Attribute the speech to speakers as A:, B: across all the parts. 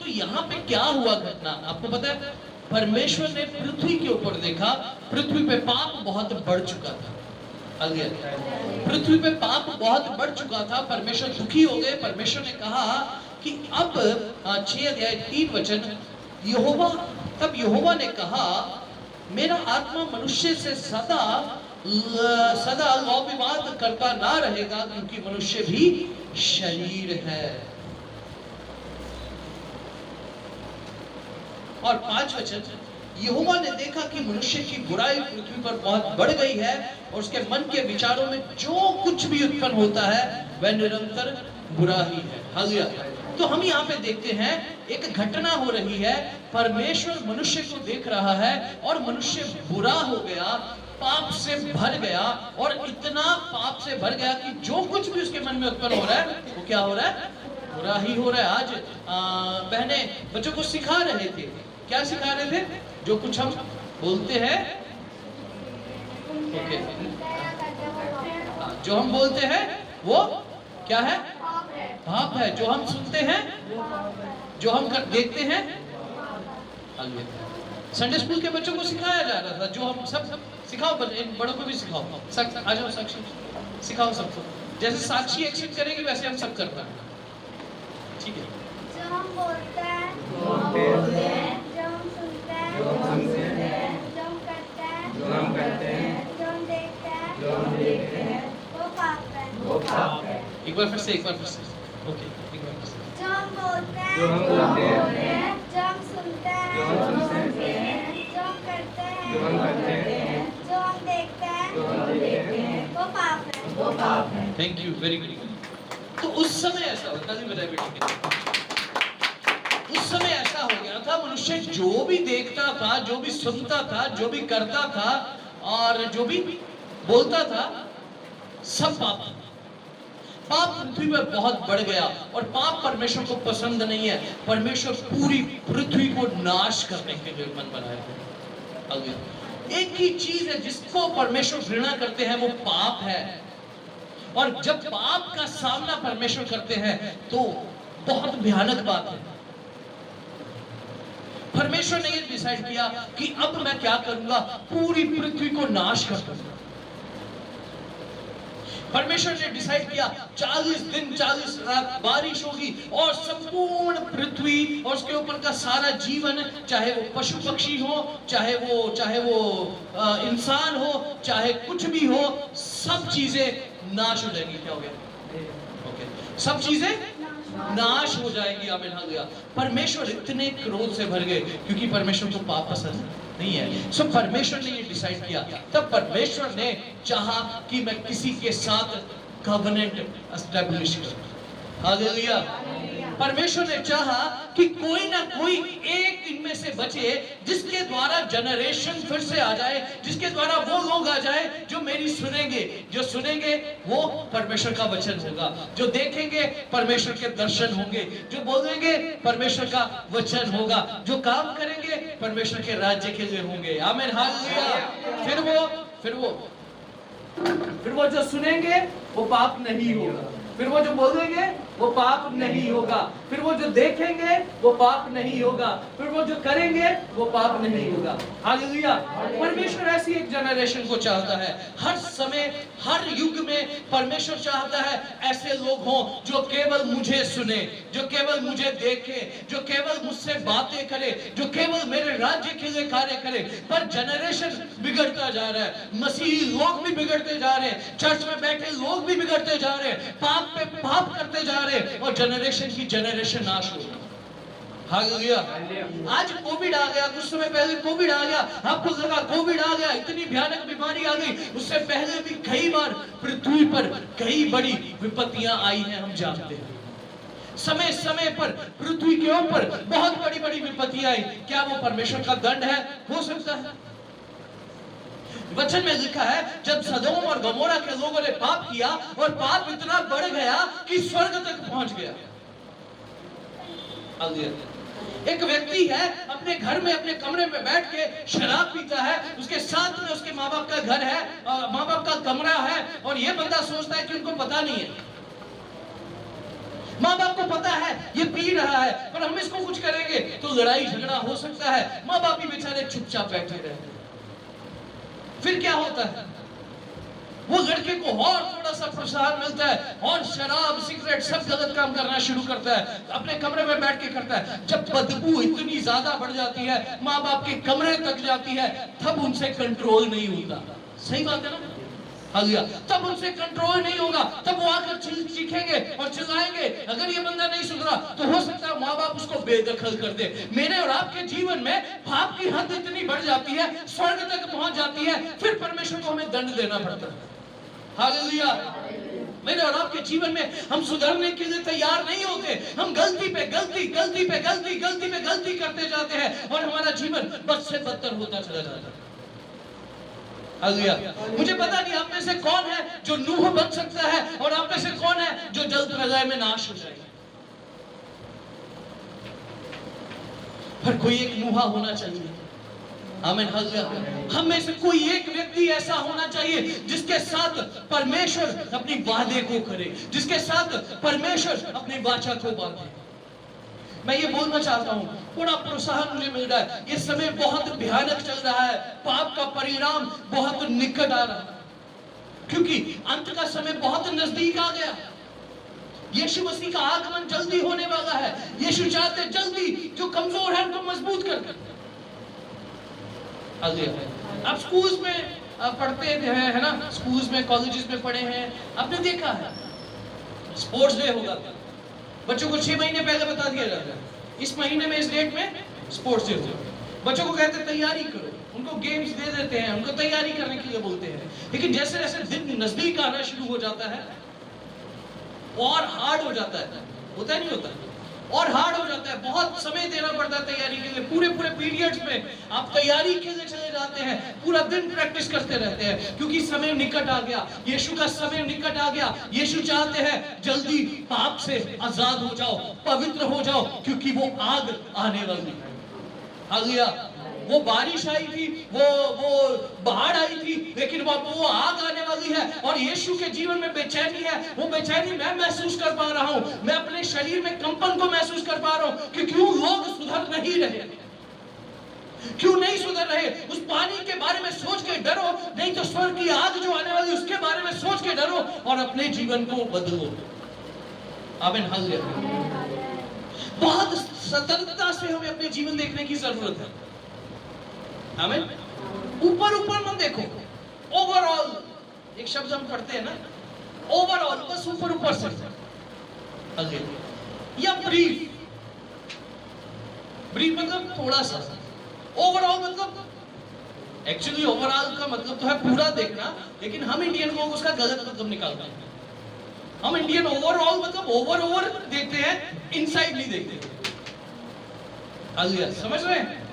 A: तो यहाँ पे क्या हुआ घटना आपको पता है? परमेश्वर ने पृथ्वी के ऊपर देखा, पृथ्वी पे पाप बहुत बढ़ चुका था। पृथ्वी पे पाप बहुत बढ़ चुका था, परमेश्वर दुखी हो गए। परमेश्वर ने कहा कि अब 6:3 तब यहोवा ने कहा, मेरा आत्मा मनुष्य से सदा वाद विवाद करता ना रहेगा, क्योंकि मनुष्य भी शरीर है। और 5 यहोवा ने देखा कि मनुष्य की बुराई पृथ्वी पर बहुत बढ़ गई है और उसके मन के विचारों में जो कुछ भी उत्पन्न होता है वह निरंतर बुरा ही है। हालेलुया। तो हम यहाँ पे देखते हैं एक घटना हो रही है, परमेश्वर मनुष्य को देख रहा है और मनुष्य बुरा हो गया, पाप से भर गया, और इतना पाप से भर गया कि जो कुछ भी उसके मन में उत्पन्न हो रहा है वो क्या हो रहा है? बुरा ही हो रहा है। आज बहने बच्चों को सिखा रहे थे, क्या सिखा रहे थे? जो कुछ हम बोलते हैं, ओके, जो हम बोलते हैं वो क्या है? पाप है। जो हम सुनते हैं, जो हम देखते हैं, संडे स्कूल के बच्चों को सिखाया जा रहा था, जो हम सब सिखाओ, इन बड़ों को भी सिखाओ, आ जाओ साक्षी सिखाओ सबको। जैसे साक्षी एक्शन करेगी वैसे हम सब करना है, ठीक है?
B: जो हम बोलते हैं, जो हम सुनते हैं, जो हम करते हैं, जो हम देखते हैं, वो पाप है।
A: एक बार फिर से ओके, एक बार फिर से।
B: जो हम बोलते हैं, जो हम सुनते हैं, जो हम करते हैं, जो हम देखते हैं, वो पाप है।
A: Thank you, very good. तो उस समय ऐसा होता है, बताइए बेटी, उस समय ऐसा हो गया था, मनुष्य जो भी देखता था, जो भी सुनता था, जो भी करता था और जो भी बोलता था, सब पाप था। पाप पृथ्वी पर बहुत बढ़ गया और पाप परमेश्वर को पसंद नहीं है। परमेश्वर पूरी पृथ्वी को नाश करने के लिए मन बनाया है। एक ही चीज है जिसको परमेश्वर घृणा करते हैं, वो पाप है। और जब पाप का सामना परमेश्वर करते हैं तो बहुत भयानक बात है। परमेश्वर ने ये डिसाइड किया कि अब मैं क्या करूंगा, पूरी पृथ्वी को नाश कर दूंगा। परमेश्वर ने डिसाइड किया 40 दिन 40 रात बारिश होगी और संपूर्ण पृथ्वी और उसके ऊपर का सारा जीवन, चाहे वो पशु पक्षी हो, चाहे वो इंसान हो, चाहे कुछ भी हो, सब चीजें नाश हो जाएंगी। क्या हो गया? ओके, सब चीजें नाश हो जाएगी। आमीन, हालेलुया। परमेश्वर इतने क्रोध से भर गए क्योंकि परमेश्वर को पाप पसंद नहीं है। सो परमेश्वर ने ये डिसाइड किया, तब परमेश्वर ने चाहा कि मैं किसी के साथ कवेनेंट एस्टैब्लिश करूं। हालेलुया। परमेश्वर ने चाहा कि कोई ना कोई एक इनमें से बचे जिसके द्वारा जनरेशन फिर से आ जाए, जिसके द्वारा वो लोग आ जाए जो मेरी सुनेंगे, जो सुनेंगे वो परमेश्वर का वचन होगा, जो देखेंगे परमेश्वर के दर्शन होंगे, जो बोलेंगे परमेश्वर का वचन होगा, जो काम करेंगे परमेश्वर के राज्य के लिए होंगे। आमीन, हालेलुया। फिर वो जो सुनेंगे वो पाप नहीं होगा, फिर वो जो बोलेंगे वो पाप नहीं होगा, फिर वो जो देखेंगे वो पाप नहीं होगा, फिर वो जो करेंगे वो पाप नहीं होगा। हालेलुया। परमेश्वर ऐसी एक जनरेशन को चाहता है। हर समय हर युग में परमेश्वर चाहता है ऐसे लोग हों जो केवल मुझे सुने, जो केवल मुझे देखे, जो केवल मुझसे बातें करे, जो केवल मेरे राज्य के लिए कार्य करे। पर जनरेशन बिगड़ता जा रहा है, मसीही लोग भी बिगड़ते जा रहे हैं, चर्च में बैठे लोग भी बिगड़ते जा रहे हैं, पाप पे पाप करते जा रहे हैं और जनरेशन नाश हो रही। हालेलुया। आज कोविड आ गया, कुछ समय पहले कोविड आ गया, आपको लगा कोविड आ गया, इतनी भयानक बीमारी आ गई। उससे पहले भी कई बार पृथ्वी पर कई बड़ी विपत्तियां आई हैं, हम जानते हैं। समय समय पर पृथ्वी के ऊपर बहुत बड़ी बड़ी विपत्तियां आई। क्या वो परमेश्वर का दंड है? हो सकता है। वचन में लिखा है जब सदोम और गमोरा के लोगों ने पाप किया और पाप इतना बढ़ गया कि स्वर्ग तक पहुंच गया। एक व्यक्ति है अपने घर में अपने कमरे में बैठ के शराब पीता है, उसके साथ में उसके माँ बाप का घर है, माँ बाप का कमरा है, और ये बंदा सोचता है कि उनको पता नहीं है। माँ बाप को पता है ये पी रहा है, पर हम इसको कुछ करेंगे तो लड़ाई झगड़ा हो सकता है। माँ बाप भी बेचारे चुपचाप बैठे रहते। फिर क्या होता है, वो लड़के को और थोड़ा सा प्रोत्साहन मिलता है और शराब सिगरेट सब गलत काम करना शुरू करता है, अपने कमरे में बैठ के करता है। जब बदबू इतनी ज्यादा बढ़ जाती है, माँ बाप के कमरे तक जाती है, तब उनसे कंट्रोल नहीं होता। सही बात है ना? हालेलुया। तब उनसे कंट्रोल नहीं होगा, तब वो आकर चीखेंगे और चिल्लाएंगे। अगर ये बंदा नहीं सुधरा तो हो सकता है माँ बाप उसको बेदखल कर दे। मेरे और आपके जीवन में पाप की हद इतनी बढ़ जाती है, स्वर्ग तक पहुंच जाती है, फिर परमेश्वर को हमें दंड देना पड़ता है। हालेलुया। मेरे और आपके जीवन में हम सुधरने के लिए तैयार नहीं होते। हम गलती पे गलती गलती पे गलती गलती पे गलती करते जाते हैं और हमारा जीवन बद से बदतर होता चला जाता है। हालेलुया। मुझे पता नहीं आप में से कौन है जो नूह बन सकता है और आप में से कौन है जो जल प्रलय में नाश हो जाएगा। पर कोई एक नूहा होना चाहिए। आमीन। हालेलुया। हम में से कोई एक व्यक्ति ऐसा होना चाहिए जिसके साथ परमेश्वर अपनी वादे को करे, जिसके साथ परमेश्वर अपनी वाचा को बांधे। मैं ये बोलना चाहता हूं, बड़ा प्रोत्साहन मुझे मिल रहा है। ये समय बहुत भयानक चल रहा है, पाप का परिणाम बहुत निकट आ रहा है, क्योंकि अंत का समय बहुत नजदीक आ गया। यीशु मसीह का आगमन जल्दी होने वाला है। यीशु चाहते जल्दी जो कमजोर है उनको मजबूत कर दे। आप स्कूल्स में पढ़ते हैं, है ना? स्कूल्स में कॉलेजेस में पढ़े हैं, आपने देखा है स्पोर्ट्स डे होगा, बच्चों को 6 महीने पहले बता दिया जाता है, इस महीने में इस डेट में स्पोर्ट्स डे होगा। बच्चों को कहते हैं तैयारी करो, उनको गेम्स दे देते हैं, उनको तैयारी करने के लिए बोलते हैं। लेकिन जैसे जैसे दिन नजदीक आना शुरू हो जाता है और हार्ड हो जाता है, होता नहीं होता, और हार्ड हो जाता है, बहुत समय देना पड़ता है तैयारी के लिए। पूरे पूरे पीरियड्स में आप तैयारी के लिए चले जाते हैं, पूरा दिन प्रैक्टिस करते रहते हैं, क्योंकि समय निकट आ गया, यीशु का समय निकट आ गया। यीशु चाहते हैं जल्दी पाप से आजाद हो जाओ, पवित्र हो जाओ, क्योंकि वो आग आने वाली है। हालेलुया। वो बारिश आई थी, वो बाढ़ आई थी, लेकिन वो आग आने वाली है। और यीशु के जीवन में बेचैनी है, वो बेचैनी मैं महसूस कर पा रहा हूं, मैं अपने शरीर में कंपन को महसूस कर पा रहा हूं कि क्यों लोग सुधर नहीं रहे, क्यों नहीं सुधर रहे। उस पानी के बारे में सोच के डरो, नहीं तो स्वर्ग की आग जो आने वाली उसके बारे में सोच के डरो और अपने जीवन को बदलो। आमीन। हालेलुया। बहुत सतर्कता से हमें अपने जीवन देखने की जरूरत है। आमीन। ऊपर ऊपर मत देखो, ओवरऑल एक शब्द हम पढ़ते हैं ना, ओवरऑल, बस ऊपर ऊपर से। या ब्रीफ, ब्रीफ मतलब थोड़ा सा, ओवरऑल मतलब, एक्चुअली ओवरऑल का मतलब तो है पूरा देखना, लेकिन हम इंडियन लोग उसका गलत मतलब निकालते हैं। हम इंडियन ओवरऑल मतलब ओवर देखते हैं, इनसाइड नहीं देखते। हालेलुया। समझ रहे हैं?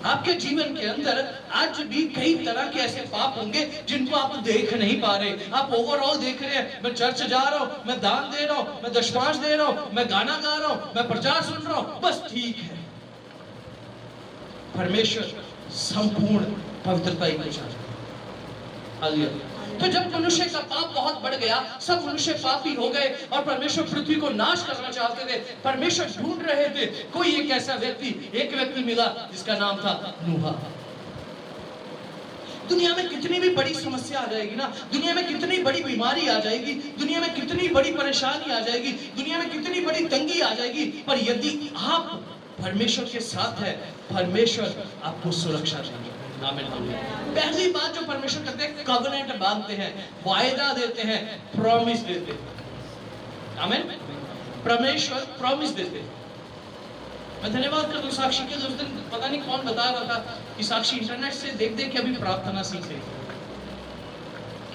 A: आपके जीवन के अंदर आज भी कई तरह के ऐसे पाप होंगे जिनको आप देख नहीं पा रहे। आप ओवरऑल देख रहे हैं, मैं चर्च जा रहा हूं, मैं दान दे रहा हूं, मैं दशमांश दे रहा हूं, मैं गाना गा रहा हूं, मैं प्रचार सुन रहा हूं, बस ठीक है। परमेश्वर संपूर्ण पवित्रता ही को चाहता है। हालेलुया। तो जब मनुष्य का पाप बहुत बढ़ गया, सब मनुष्य पापी हो गए और परमेश्वर पृथ्वी को नाश करना चाहते थे। परमेश्वर ढूंढ रहे थे कोई एक ऐसा व्यक्ति, एक व्यक्ति मिला जिसका नाम था नूह। दुनिया में कितनी भी बड़ी समस्या आ जाएगी ना, दुनिया में कितनी बड़ी बीमारी आ जाएगी, दुनिया में कितनी बड़ी परेशानी आ जाएगी, दुनिया में कितनी बड़ी तंगी आ जाएगी, पर यदि आप परमेश्वर के साथ है, परमेश्वर आपको सुरक्षा देंगे। आमीन। पहली बात जो परमेश्वर करते हैं, कवनेंट बांधते हैं, वायदा देते हैं, प्रॉमिस देते हैं। आमीन। परमेश्वर प्रॉमिस देते हैं। मैं धन्यवाद कर दूं साक्षी के, उस दिन पता नहीं कौन बता रहा था कि साक्षी इंटरनेट से देख देख के अभी प्रार्थना सीख रही है।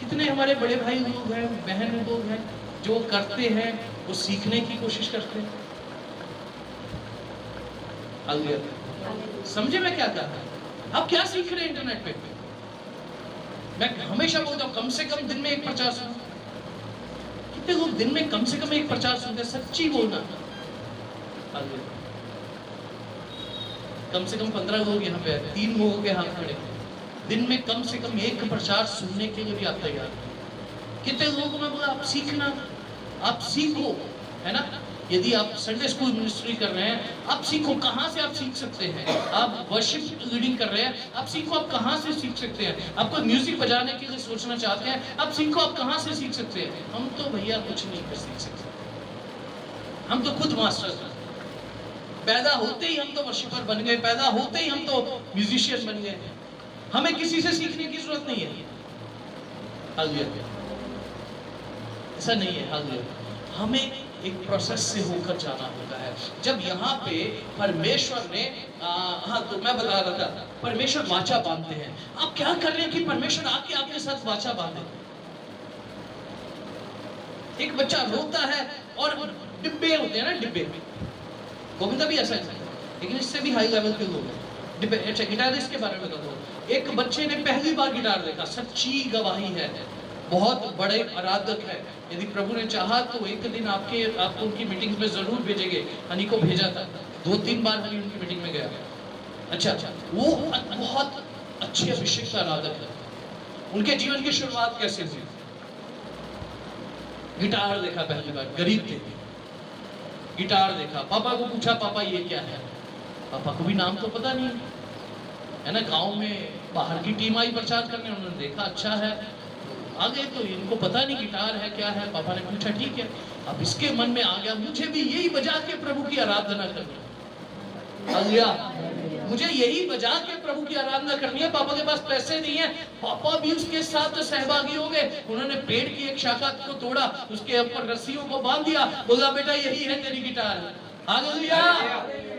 A: कितने हमारे बड़े भाई लोग हैं, बहन लोग हैं जो करते हैं, वो सीखने की कोशिश करते हैं। हालेलुया। समझे मैं क्या कह रहा हूं? आप क्या सीख रहे हैं इंटरनेट पे? मैं हमेशा बोलता हूं कम से कम दिन में एक प्रचार सुनो। कितने लोग दिन में कम से कम एक प्रचार सुनते हैं? सच्ची बोलना। कम से कम 15 लोग यहाँ पे, 3 लोगों के हाथ खड़े, दिन में कम से कम एक प्रचार सुनने के लिए भी आप तैयार। कितने लोगों में बोला आप सीखना, आप सीखो, है ना? यदि आप संडे स्कूल मिनिस्ट्री कर रहे हैं, आप सीखो। कहाँ से आप सीख सकते हैं? आप वर्शिप लीडिंग कर रहे हैं, आप सीखो। आप कहाँ से सीख सकते हैं? आपको म्यूजिक बजाने के लिए सोचना चाहते हैं, आप सीखो। आप कहाँ से सीख सकते हैं? हम तो भैया कुछ नहीं कर सीख सकते, हम तो खुद मास्टर हैं। पैदा होते ही हम तो वर्शिपर बन गए, पैदा होते ही हम तो म्यूजिशियन बन गए। हमें किसी से सीखने की जरूरत नहीं है। हालेलुया। ऐसा नहीं है। हालेलुया। हमें एक प्रोसेस से होकर जाना होता है। जब यहाँ पे परमेश्वर ने हाँ, तो मैं बता रहा था, परमेश्वर वाचा बांधते हैं। आप क्या कर रहे हैं कि परमेश्वर आके आपके साथ वाचा बांधे? एक बच्चा रोता है और डिब्बे होते हैं ना, डिब्बे। गोविंदा भी ऐसा है, लेकिन इससे भी हाई लेवल के लोग हैं। डिब्बे। अच्छा, गिटारिस्ट के बारे में बता दो। एक बच्चे ने पहली बार गिटार देखा, सच्ची गवाही है, बहुत बड़े आराधक है। यदि प्रभु ने चाहा तो एक दिन आपको उनकी मीटिंग में जरूर भेजेंगे। हनी को भेजा था, 2-3 बार हनी उनकी मीटिंग में गया। अच्छा, वो बहुत अच्छे अभिषेक आराधक है। उनके जीवन की शुरुआत कैसे हुई? गिटार देखा पहली बार, गरीब थे, गिटार देखा। पापा को पूछा, पापा ये क्या है? पापा को भी नाम तो पता नहीं है ना। गांव में बाहर की टीम आई प्रचार करने, उन्होंने देखा अच्छा है, आगे तो इनको पता नहीं गिटार है क्या है। पापा ने पूछा, ठीक है। अब इसके मन में आ गया, मुझे भी यही बजा के प्रभु की आराधना करनी है। हालेलुया। मुझे यही बजा के प्रभु की आराधना करनी है। पापा के पास पैसे नहीं है, पापा भी उसके साथ सहभागी हो गए। उन्होंने पेड़ की एक शाखा को तोड़ा, उसके ऊपर रस्सियों को बांध दिया, बोला बेटा यही है तेरी गिटार। हालेलुया।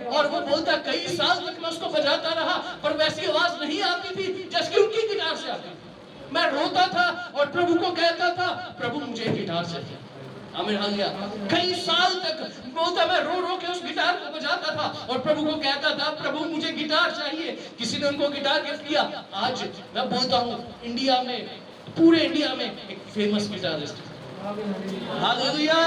A: और वो बोलता, कई साल तक मैं उसको बजाता रहा, पर वैसी आवाज नहीं आती थी जैसे उनकी गिटार से आती थी। मैं रोता था और प्रभु को कहता था, प्रभु मुझे गिटार चाहिए। आमीन। हालेलुया। कई साल तक बोलता, मैं रो रो के उस गिटार को बजाता था और प्रभु को कहता था, प्रभु मुझे गिटार चाहिए। किसी ने उनको गिटार गिफ्ट किया। आज मैं बोलता हूँ, इंडिया में, पूरे इंडिया में एक फेमस गिटारिस्ट है। हालेलुया।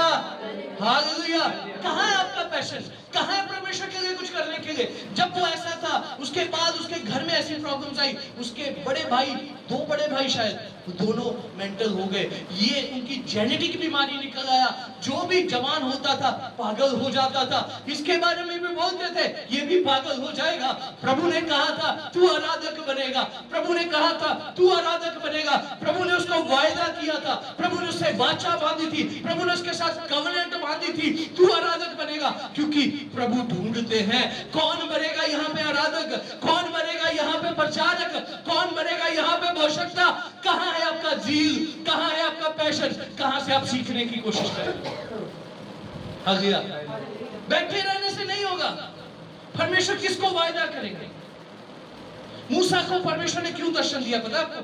A: हालेलुया। कहाँ है आपका पैशन? कहाँ है परमेश्वर के लिए कुछ करने के लिए? जब वो ऐसा था, उसके बाद उसके घर में ऐसी प्रॉब्लम्स आई, उसके बड़े भाई, 2 बड़े भाई शायद, दोनों मेंटल हो गए। ये उनकी जेनेटिक बीमारी निकल आया। जो भी जवान होता था पागल हो जाता था। इसके बारे में भी बोलते थे, ये भी पागल हो जाएगा। प्रभु ने कहा था तू आराधक बनेगा, प्रभु ने कहा था तू आराधक बनेगा। प्रभु ने उसको वायदा किया था, प्रभु ने उससे वाचा बांधी थी, प्रभु ने उसके साथ कवनेंट बांधी थी, तू आराधक बनेगा। क्योंकि प्रभु ढूंढते हैं कौन बनेगा यहाँ पे आराधक, कौन बनेगा यहाँ पे प्रचारक, कौन बनेगा यहाँ पे भविष्यवक्ता। कहाँ है आपका जील? कहाँ है आपका पैशन? कहाँ से आप सीखने की कोशिश करें? हालेलुया। बैठे रहने से नहीं होगा। परमेश्वर किसको वायदा करेंगे? मूसा को परमेश्वर ने क्यों दर्शन दिया पता है आपको?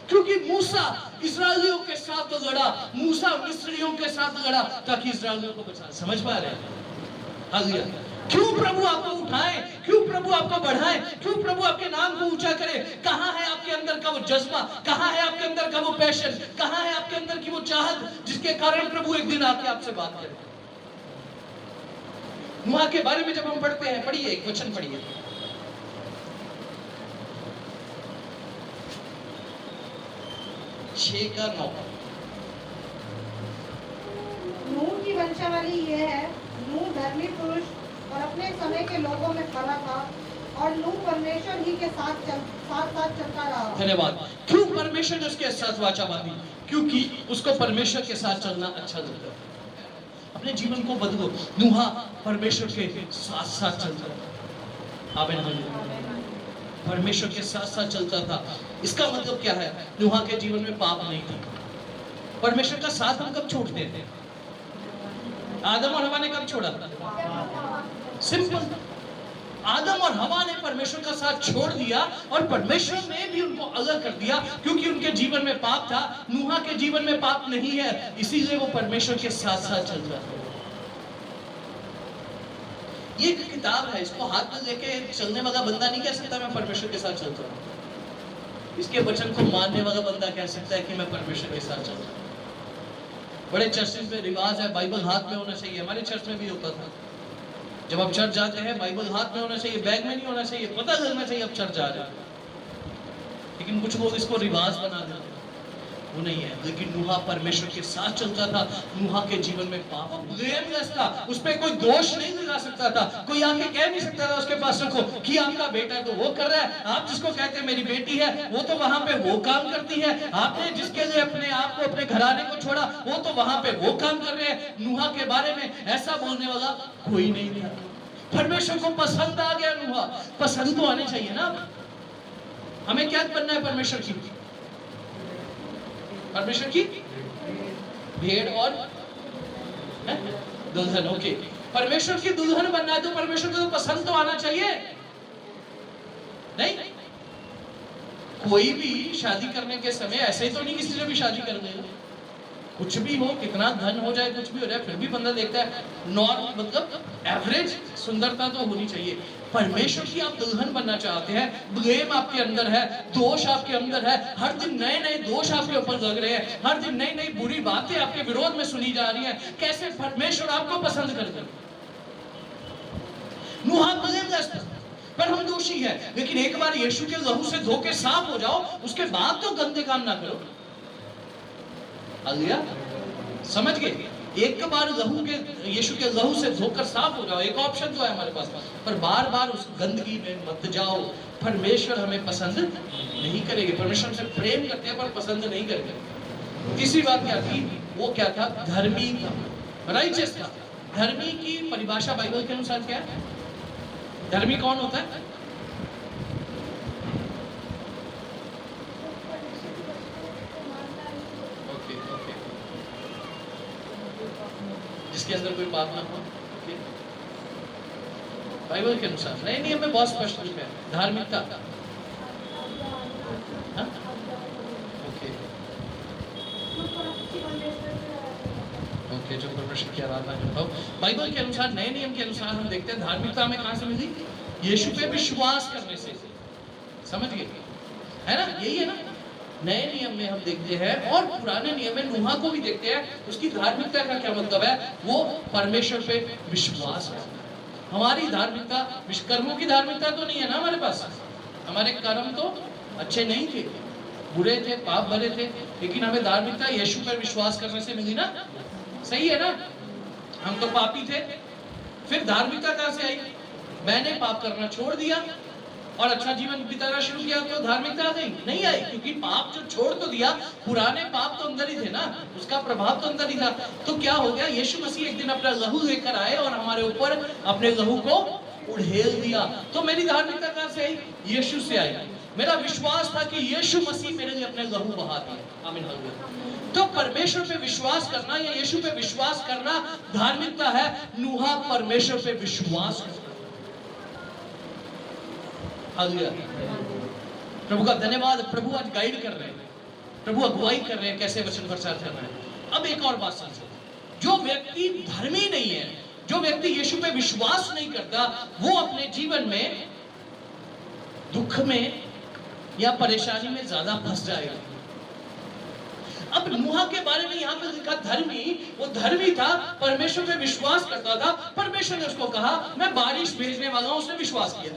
A: क्योंकि मूसा इस्राएलियों के साथ लड़ा, मूसा मिस्रियों के साथ लड़ा ताकि इस्राएलियों को बचा। समझ पा रहे हैं? हालेलुया। क्यों प्रभु आपको उठाए? क्यों प्रभु आपको बढ़ाए? क्यों प्रभु आपके नाम को ऊंचा करे? कहाँ है आपके अंदर का वो जज्बा? कहाँ है आपके अंदर का वो पैशन? कहाँ है आपके अंदर की वो चाहत जिसके कारण प्रभु एक दिन आके आपसे बात करे? नूह के बारे में जब हम पढ़ते हैं, पढ़िए, एक वचन पढ़िए। 6:9।
B: नूह की वंशावली ये है, नूह धर्मी पुरुष और अपने समय के लोगों में खड़ा था और नूह परमेश्वर ही के साथ चलता रहा।
A: धन्यवाद। क्यों परमेश्वर ने उसके साथ वाचा बांधी? क्योंकि उसको परमेश्वर के साथ चलना अच्छा लगता है। अपने जीवन को बदलो। नूह परमेश्वर के साथ साथ चलता था। आमीन। परमेश्वर के साथ साथ चलता था। इसका मतलब क्या है? नूह के जीवन में पाप नहीं था। परमेश्वर का साथ हम कब छोड़ते थे? आदम और हवा ने कब छोड़ा? सिंपल। आदम और हवा ने परमेश्वर का साथ छोड़ दिया और परमेश्वर ने भी उनको अलग कर दिया क्योंकि उनके जीवन में पाप था। नूह के जीवन में पाप नहीं है, इसीलिए वो परमेश्वर के साथ साथ चल रहा है। ये एक किताब है, इसको हाथ में लेके चलने वाला बंदा नहीं कह सकता मैं परमेश्वर के साथ चलता हूँ। इसके वचन को मानने वाला बंदा कह सकता है कि मैं परमेश्वर के साथ चलता हूँ। बड़े चर्चेस में रिवाज है बाइबल हाथ में होना चाहिए। हमारे चर्च में भी होता था। जब आप चर्च जाते हैं बाइबल हाथ में होना चाहिए, बैग में नहीं होना चाहिए, पता लगना चाहिए आप चर्च जा रहे हैं। लेकिन कुछ लोग इसको रिवाज बना देते हैं। वो नहीं है। लेकिन नूहा परमेश्वर के साथ चलता था। नूहा के जीवन में पाप ब्लेमलेस था, उस पर कोई दोष नहीं लगा सकता था। कोई आके कह नहीं सकता था उसके पास को कि आपका बेटा तो वो कर रहा है, आप जिसको कहते हैं मेरी बेटी है वो तो वहां पे वो काम करती है, आपने जिसके लिए अपने आप को अपने घराने को छोड़ा वो तो वहां पे वो काम कर रहे हैं। नूहा के बारे में ऐसा बोलने वाला कोई नहीं था। परमेश्वर को पसंद आ गया नूहा। पसंद तो आनी चाहिए ना। हमें क्या बनना है परमेश्वर की? परमेश्वर की भेड़ और दुल्हन। ओके, परमेश्वर की दुल्हन बनना है तो परमेश्वर को तो पसंद तो आना चाहिए। नहीं, कोई भी शादी करने के समय ऐसे ही तो नहीं किसी से भी शादी कर लेगा। कुछ भी हो, कितना धन हो जाए, कुछ भी हो जाए, फिर भी बंदा देखता है नॉर्मल, मतलब एवरेज सुंदरता तो होनी चाहिए। परमेश्वर की आप दुल्हन बनना चाहते हैं, ब्लेम आपके अंदर है, दोष आपके अंदर है, हर दिन नए नए दोष आपके ऊपर लग रहे हैं, हर दिन नई नई बुरी बातें आपके विरोध में सुनी जा रही हैं, कैसे परमेश्वर आपको पसंद करते? नूहा ब्लेमलेस था, पर हम दोषी है। लेकिन एक बार यीशु के लहू से धो के साफ हो जाओ, उसके बाद तो गंदे काम ना करो। हालेलुया, समझ गए? एक बार लहू के, यीशु के लहू से धोकर साफ हो जाओ, एक ऑप्शन तो है हमारे पास, पर बार बार उस गंदगी में मत जाओ। परमेश्वर हमें पसंद नहीं करेंगे। परमेश्वर से प्रेम करते हैं पर पसंद नहीं करेंगे। तीसरी बात क्या थी? वो क्या था? धर्मी था, राइचियस था। धर्मी की परिभाषा बाइबल के अनुसार क्या है? धर्मी कौन होता है? जिसके अंदर कोई पाप ना हो। बाइबल के अनुसार नए नियम में बहुत स्पष्ट लिखा है धार्मिकता। ओके, जो परमेश्वर की आराधना करता हो। बाइबल के अनुसार, नए नियम के अनुसार हम देखते हैं धार्मिकता हमें कहां से मिली? यीशु पे विश्वास करने से। समझ गए? है ना, यही है ना। नए नियम में हम देखते हैं और पुराने नियम में नूहा को भी देखते हैं। उसकी धार्मिकता का क्या मतलब है? वो परमेश्वर पे विश्वास है। हमारी धार्मिकता कर्मों की धार्मिकता तो नहीं है ना हमारे पास। हमारे कर्म तो अच्छे नहीं थे, बुरे थे, पाप भरे थे, लेकिन हमें धार्मिकता यीशु पर विश्वास करने से मिली ना। सही है ना? हम तो पापी थे, फिर धार्मिकता कहां से आई? मैंने पाप करना छोड़ दिया और अच्छा जीवन बिताना शुरू किया तो धार्मिकता आ गई? नहीं आई, क्योंकि पाप जो छोड़ तो दिया, पुराने पाप तो अंदर ही थे ना, उसका प्रभाव तो अंदर ही था। तो क्या हो गया? यीशु मसीह एक दिन अपना लहू लेकर आए और हमारे ऊपर अपने लहू को उड़ेल दिया। तो मेरी धार्मिकता कहां से आई? यीशु से आई। मेरा विश्वास था कि यीशु मसीह मेरे लिए अपने लहू बहा दिया। आमीन, हालेलुया। तो परमेश्वर पे विश्वास करना या यीशु पे विश्वास करना धार्मिकता है। नूहा परमेश्वर पे विश्वास करता। हालेलुया, प्रभु का धन्यवाद। प्रभु आज गाइड कर रहे हैं, प्रभु अगुवाई कर रहे हैं कैसे वचन प्रचार करना है। अब एक और बात समझो, जो व्यक्ति धर्मी नहीं है, जो व्यक्ति यीशु पे विश्वास नहीं करता, वो अपने जीवन में दुख में या परेशानी में ज्यादा फंस जाएगा। अब नूहा के बारे में यहाँ पे लिखा धर्मी, वो धर्मी था, परमेश्वर पे विश्वास करता था। परमेश्वर ने उसको कहा मैं बारिश भेजने वाला हूं, उसने विश्वास किया।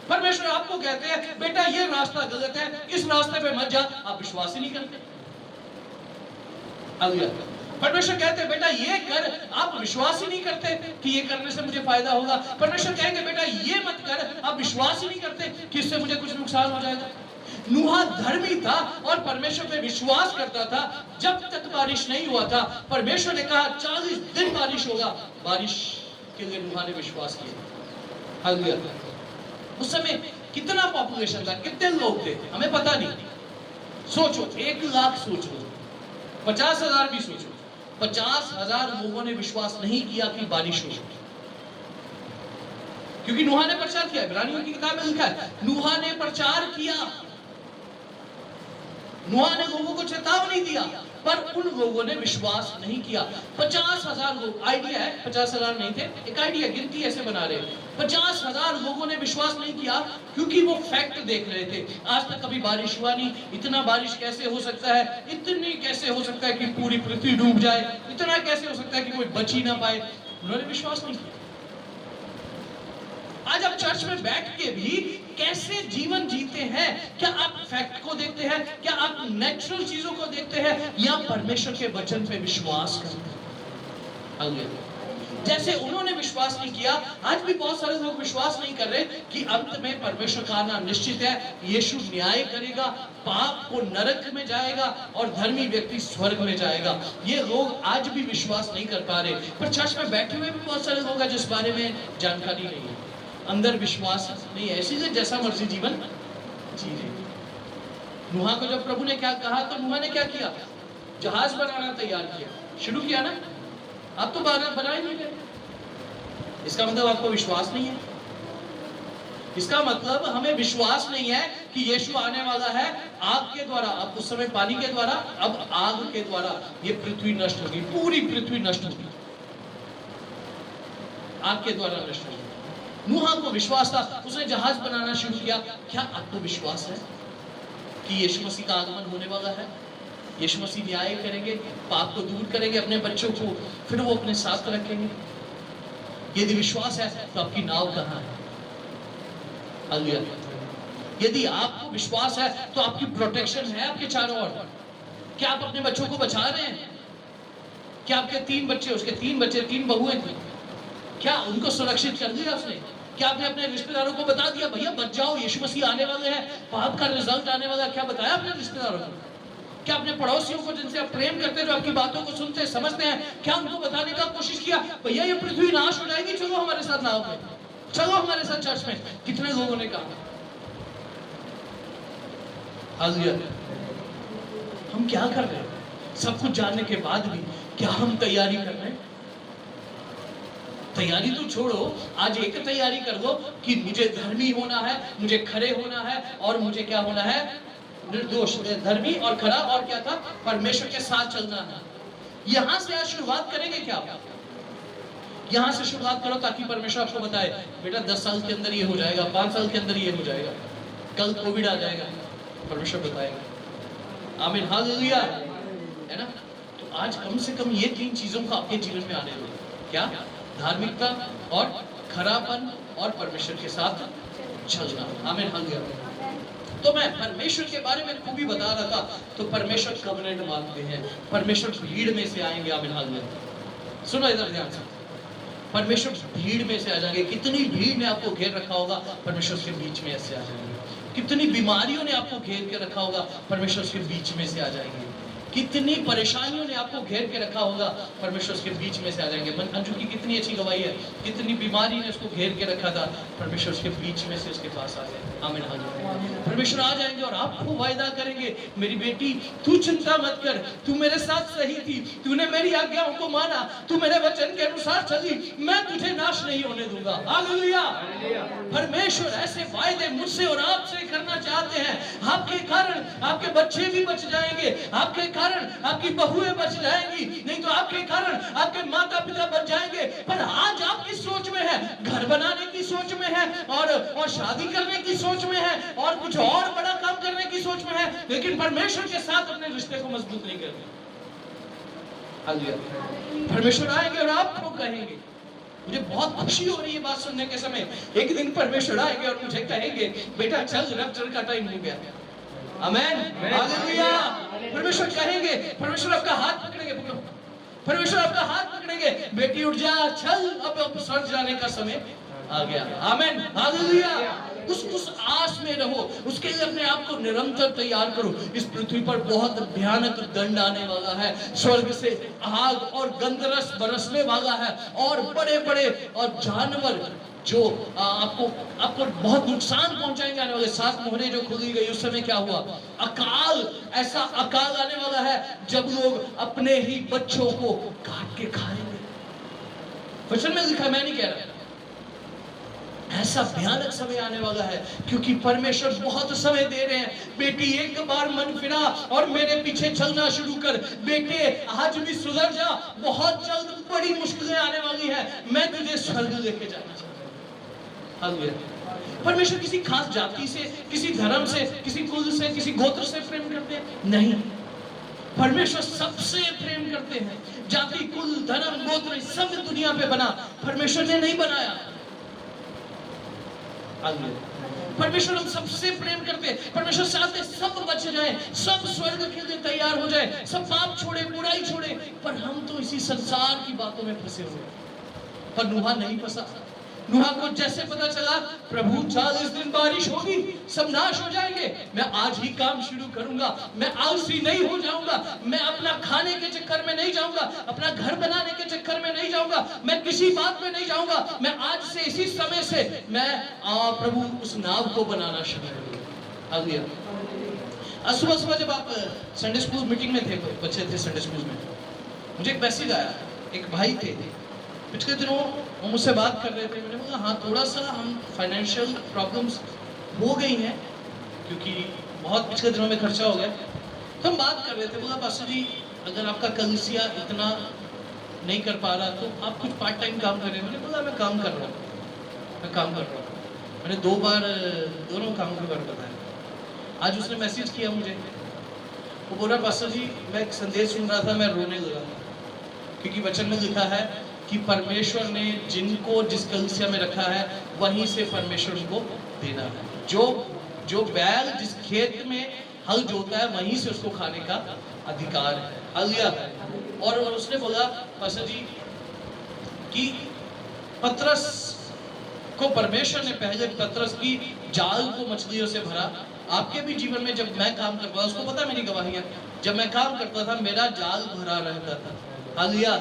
A: परमेश्वर आपको कहते हैं बेटा ये रास्ता गलत है, इस रास्ते पे मत जा, आप विश्वास ही नहीं करते। परमेश्वर कहते हैं बेटा ये कर, आप विश्वास ही नहीं करते कि ये करने से मुझे फायदा होगा। परमेश्वर कहेंगे बेटा ये मत कर, आप विश्वास ही नहीं करते कि इससे मुझे कुछ नुकसान हो जाएगा। नूहा धर्मी था और परमेश्वर पे विश्वास करता था। जब तक बारिश नहीं हुआ था, परमेश्वर ने कहा 40 दिन बारिश होगा, बारिश के लिए नूहा ने विश्वास किया। हालेलुया। उस समय कितना पॉपुलेशन था, कितने लोग थे, हमें पता नहीं। सोचो 1 लाख सोचो, 50,000 भी सोचो, 50,000 लोगों ने विश्वास नहीं किया कि बारिश हो। क्योंकि नूहा ने प्रचार किया। इब्रानियों की किताब में लिखा है नूहा ने प्रचार किया, नूहा ने लोगों को चेतावनी दिया, पर उन लोगों ने विश्वास नहीं किया। 50,000 लोग, आइडिया है 50,000 नहीं थे, एक आइडिया, गिनती ऐसे बना रहे। 50,000 लोगों ने विश्वास नहीं किया क्योंकि वो फैक्ट देख रहे थे। आज तक कभी बारिश हुआ नहीं, इतना बारिश कैसे हो सकता है, इतनी कैसे हो सकता है कि पूरी पृथ्वी डूब जाए, इतना कैसे हो सकता है कि कोई बच ही ना पाए। उन्होंने विश्वास नहीं किया। आज आप चर्च में बैठ के भी कैसे जीवन जीते हैं? क्या आप फैक्ट को देखते हैं? क्या आप नेचुरल चीजों को देखते हैं, या परमेश्वर के वचन पे विश्वास करते हैं? हालेलुया। जैसे उन्होंने विश्वास नहीं किया, आज भी बहुत सारे लोग विश्वास नहीं कर रहे कि अंत में परमेश्वर का आना निश्चित है, यीशु न्याय करेगा, पाप को नरक में जाएगा और धर्मी व्यक्ति स्वर्ग में जाएगा। ये लोग आज भी विश्वास नहीं कर पा रहे। पर चर्च में बैठे हुए भी बहुत सारे लोग हैं जिस बारे में जानकारी नहीं है, अंदर विश्वास नहीं है, ऐसे जैसा मर्जी जीवन जी रहे। नूहा को जब प्रभु ने क्या कहा तो नूहा ने क्या किया? जहाज बनाना तैयार किया, शुरू किया ना। आप तो बना ही नहीं रहे। इसका मतलब आपको विश्वास नहीं है। इसका मतलब हमें विश्वास नहीं है कि यीशु आने वाला है आग के द्वारा। अब उस समय पानी के द्वारा, अब आग के द्वारा ये पृथ्वी नष्ट होगी, पूरी पृथ्वी नष्ट होगी, आग के द्वारा नष्ट होगी। नूहा को विश्वास था, उसने जहाज बनाना शुरू किया। क्या आपको विश्वास है कि यीशु मसीह का आगमन होने वाला है? यीशु मसीह न्याय करेंगे, पाप को दूर करेंगे, अपने बच्चों को फिर वो अपने साथ रखेंगे। यदि विश्वास है तो आपकी नाव कहाँ है? हालेलुया। यदि आपको विश्वास है तो आपकी प्रोटेक्शन है आपके चारों ओर। क्या आप अपने बच्चों को बचा रहे हैं? क्या आपके 3 बच्चे, उसके 3 बच्चे, 3 बहुएं थी, क्या उनको सुरक्षित कर दिया उसने? क्या आपने अपने रिश्तेदारों को बता दिया भैया बच जाओ, यीशु मसीह आने वाले हैं, पाप का रिजल्ट आने वाला है? क्या बताया अपने रिश्तेदारों को? क्या अपने पड़ोसियों को जिनसे आप प्रेम करते हैं, जो आपकी बातों को सुनते हैं, समझते हैं, क्या उनको बताने का कोशिश किया भैया ये पृथ्वी नाश हो जाएगी, चलो हमारे साथ नाव में, चलो हमारे साथ चर्च में? कितने लोगों ने कहा? हालेलुया। हम क्या कर रहे हैं? सब कुछ जानने के बाद भी क्या हम तैयारी कर रहे हैं? तैयारी तो छोड़ो, आज एक तैयारी कर लो कि मुझे धर्मी होना है, मुझे खरे होना है, और मुझे क्या होना है? निर्दोष, धर्मी और खरा, और क्या था? परमेश्वर के साथ चलना है। यहां से आज शुरुआत करेंगे क्या? यहां से शुरुआत करो ताकि परमेश्वर आपको बताए बेटा 10 साल के अंदर ये हो जाएगा, 5 साल के अंदर ये हो जाएगा, कल कोविड आ जाएगा, परमेश्वर बताएगा। आमीन, हालेलुया, है ना? तो आज कम से कम ये 3 चीजों को आपके जीवन में आने दो। क्या? धार्मिकता और खरापन और परमेश्वर के साथ चलना। आमीन, हालेलुया। तो मैं परमेश्वर के बारे में खूबी बता रहा था। तो परमेश्वर कवनेंट मानते हैं, परमेश्वर भीड़ में से आएंगे। आमीन, हालेलुया। सुनो इधर ध्यान से, परमेश्वर भीड़ में से आ जाएंगे। कितनी भीड़ ने आपको घेर रखा होगा, परमेश्वर के बीच में ऐसे आ जाएंगे। कितनी बीमारियों ने आपको घेर के रखा होगा, परमेश्वर के बीच में से आ जाएंगे। कितनी परेशानियों ने आपको घेर के रखा होगा, परमेश्वर के बीच में से आ जाएंगे। अंजू की कितनी अच्छी गवाही है, कितनी बीमारी ने उसको घेर के रखा था, परमेश्वर के बीच में से उसके पास आ गए। आमीन, हालेलुया। परमेश्वर आ जाएंगे और आपको वायदा करेंगे मेरी बेटी तू चिंता मत कर, तू मेरे साथ सही थी, तूने मेरी आज्ञाओं को माना, तू मेरे वचन के अनुसार चली, मैं तुझे नाश नहीं होने दूंगा। हालेलुया। परमेश्वर ऐसे वायदे मुझसे और आपसे करना चाहते हैं। आपके कारण आपके बच्चे भी बच जाएंगे, आपके कारण आपकी बहुएं बच जाएंगी, नहीं तो आपके कारण आपके माता पिता बच जाएंगे। पर आज आप किस सोच में है? घर बनाने की सोच में है, और शादी करने की सोच में है, और कुछ और बड़ा काम करने की सोच में है, लेकिन परमेश्वर के साथ अपने रिश्ते को मजबूत नहीं कर रहे। हालेलुया। परमेश्वर आएंगे और आपको कहेंगे, मुझे बहुत खुशी हो रही है बात सुनने के समय, एक दिन परमेश्वर आएंगे और मुझे कहेंगे बेटा चल रैप्चर का टाइम हो गया। आमीन, हालेलुया। परमेश्वर कहेंगे, परमेश्वर आपका हाथ पकड़ेंगे, परमेश्वर आपका हाथ पकड़ेंगे, बेटी उठ जा, चल अब स्वर्ग जाने का समय आ गया। आमीन, हालेलुया। उस आस में रहो, उसके लिए अपने आप को निरंतर तैयार करो। इस पृथ्वी पर बहुत भयानक दंड आने वाला है, स्वर्ग से आग और गंधरस बरसने वाला है, और बड़े बड़े और जानवर जो आपको बहुत नुकसान पहुंचाएंगे आने वाले। 7 मोहरें जो खुली गई उस समय क्या हुआ? अकाल, ऐसा अकाल आने वाला है जब लोग अपने ही बच्चों को काट के खाएंगे। वचन में लिखा, मैं नहीं कह रहा। ऐसा भयानक समय आने वाला है, क्योंकि परमेश्वर बहुत समय दे रहे हैं। बेटी एक बार मन फिरा और मेरे पीछे चलना शुरू कर, बेटे आज भी सुधर जा, बहुत जल्द बड़ी मुश्किलें आने वाली है, मैं तुझे स्वर्ग लेके जाना चाहता हूं। हालेलुया। परमेश्वर किसी खास जाति से, किसी धर्म से, किसी कुल से, किसी गोत्र से प्रेम करते हैं? नहीं, परमेश्वर सबसे प्रेम करते हैं। जाति, कुल, धर्म, गोत्र सब दुनिया पे बना, परमेश्वर ने नहीं बनाया। परमेश्वर हम सबसे प्रेम करते हैं, परमेश्वर चाहते सब बच जाए, सब स्वर्ग के लिए तैयार हो जाए, सब पाप छोड़े, बुराई छोड़े, पर हम तो इसी संसार की बातों में फंसे हुए। पर नूहा नहीं फंसा। नूहा को जैसे पता चला प्रभु 40 दिन बारिश होगी, सब नाश हो जाएंगे, मैं आज ही काम शुरू करूंगा, मैं आलसी नहीं हो जाऊंगा, मैं अपना खाने के चक्कर में नहीं जाऊंगा, अपना घर बनाने के चक्कर में नहीं जाऊंगा, मैं किसी बात में नहीं जाऊंगा, मैं आज से इसी समय से मैं प्रभु उस नाव को बनाना शुरू करूंगा। हालेलुया। सुबह सुबह जब आप संडे स्कूल मीटिंग में थे, बच्चे थे संडे स्कूल में, मुझे एक मैसेज आया, एक भाई थे, पिछले दिनों वो मुझसे बात कर रहे थे। मैंने बोला हाँ थोड़ा सा हम फाइनेंशियल प्रॉब्लम्स हो गई हैं, क्योंकि बहुत पिछले दिनों में खर्चा हो गया। तो हम बात कर रहे थे, बोला पास्टर जी अगर आपका कलीसिया इतना नहीं कर पा रहा तो आप कुछ पार्ट टाइम काम करें। मैंने बोला मैं काम कर रहा हूँ, मैं काम कर रहा हूँ। मैंने 2 बार दोनों कामों के बारे में बताया। आज उसने मैसेज किया मुझे, वो बोल रहा पास्टर जी मैं एक संदेश सुन रहा था, मैं रोने लगा, क्योंकि वचन में लिखा है कि परमेश्वर ने जिनको जिस कलीसिया में रखा है वहीं से परमेश्वर उनको देना है। जो बैल जिस खेत में हल जोता है वहीं से उसको खाने का अधिकार है। हालेलुया। और उसने बोला पास्टर जी कि पतरस को परमेश्वर ने पहले पतरस की जाल को मछलियों से भरा। आपके भी जीवन में जब मैं काम करता था, उसको पता है मेरी गवाहियां, जब मैं काम करता था मेरा जाल भरा रहता था। हालेलुया।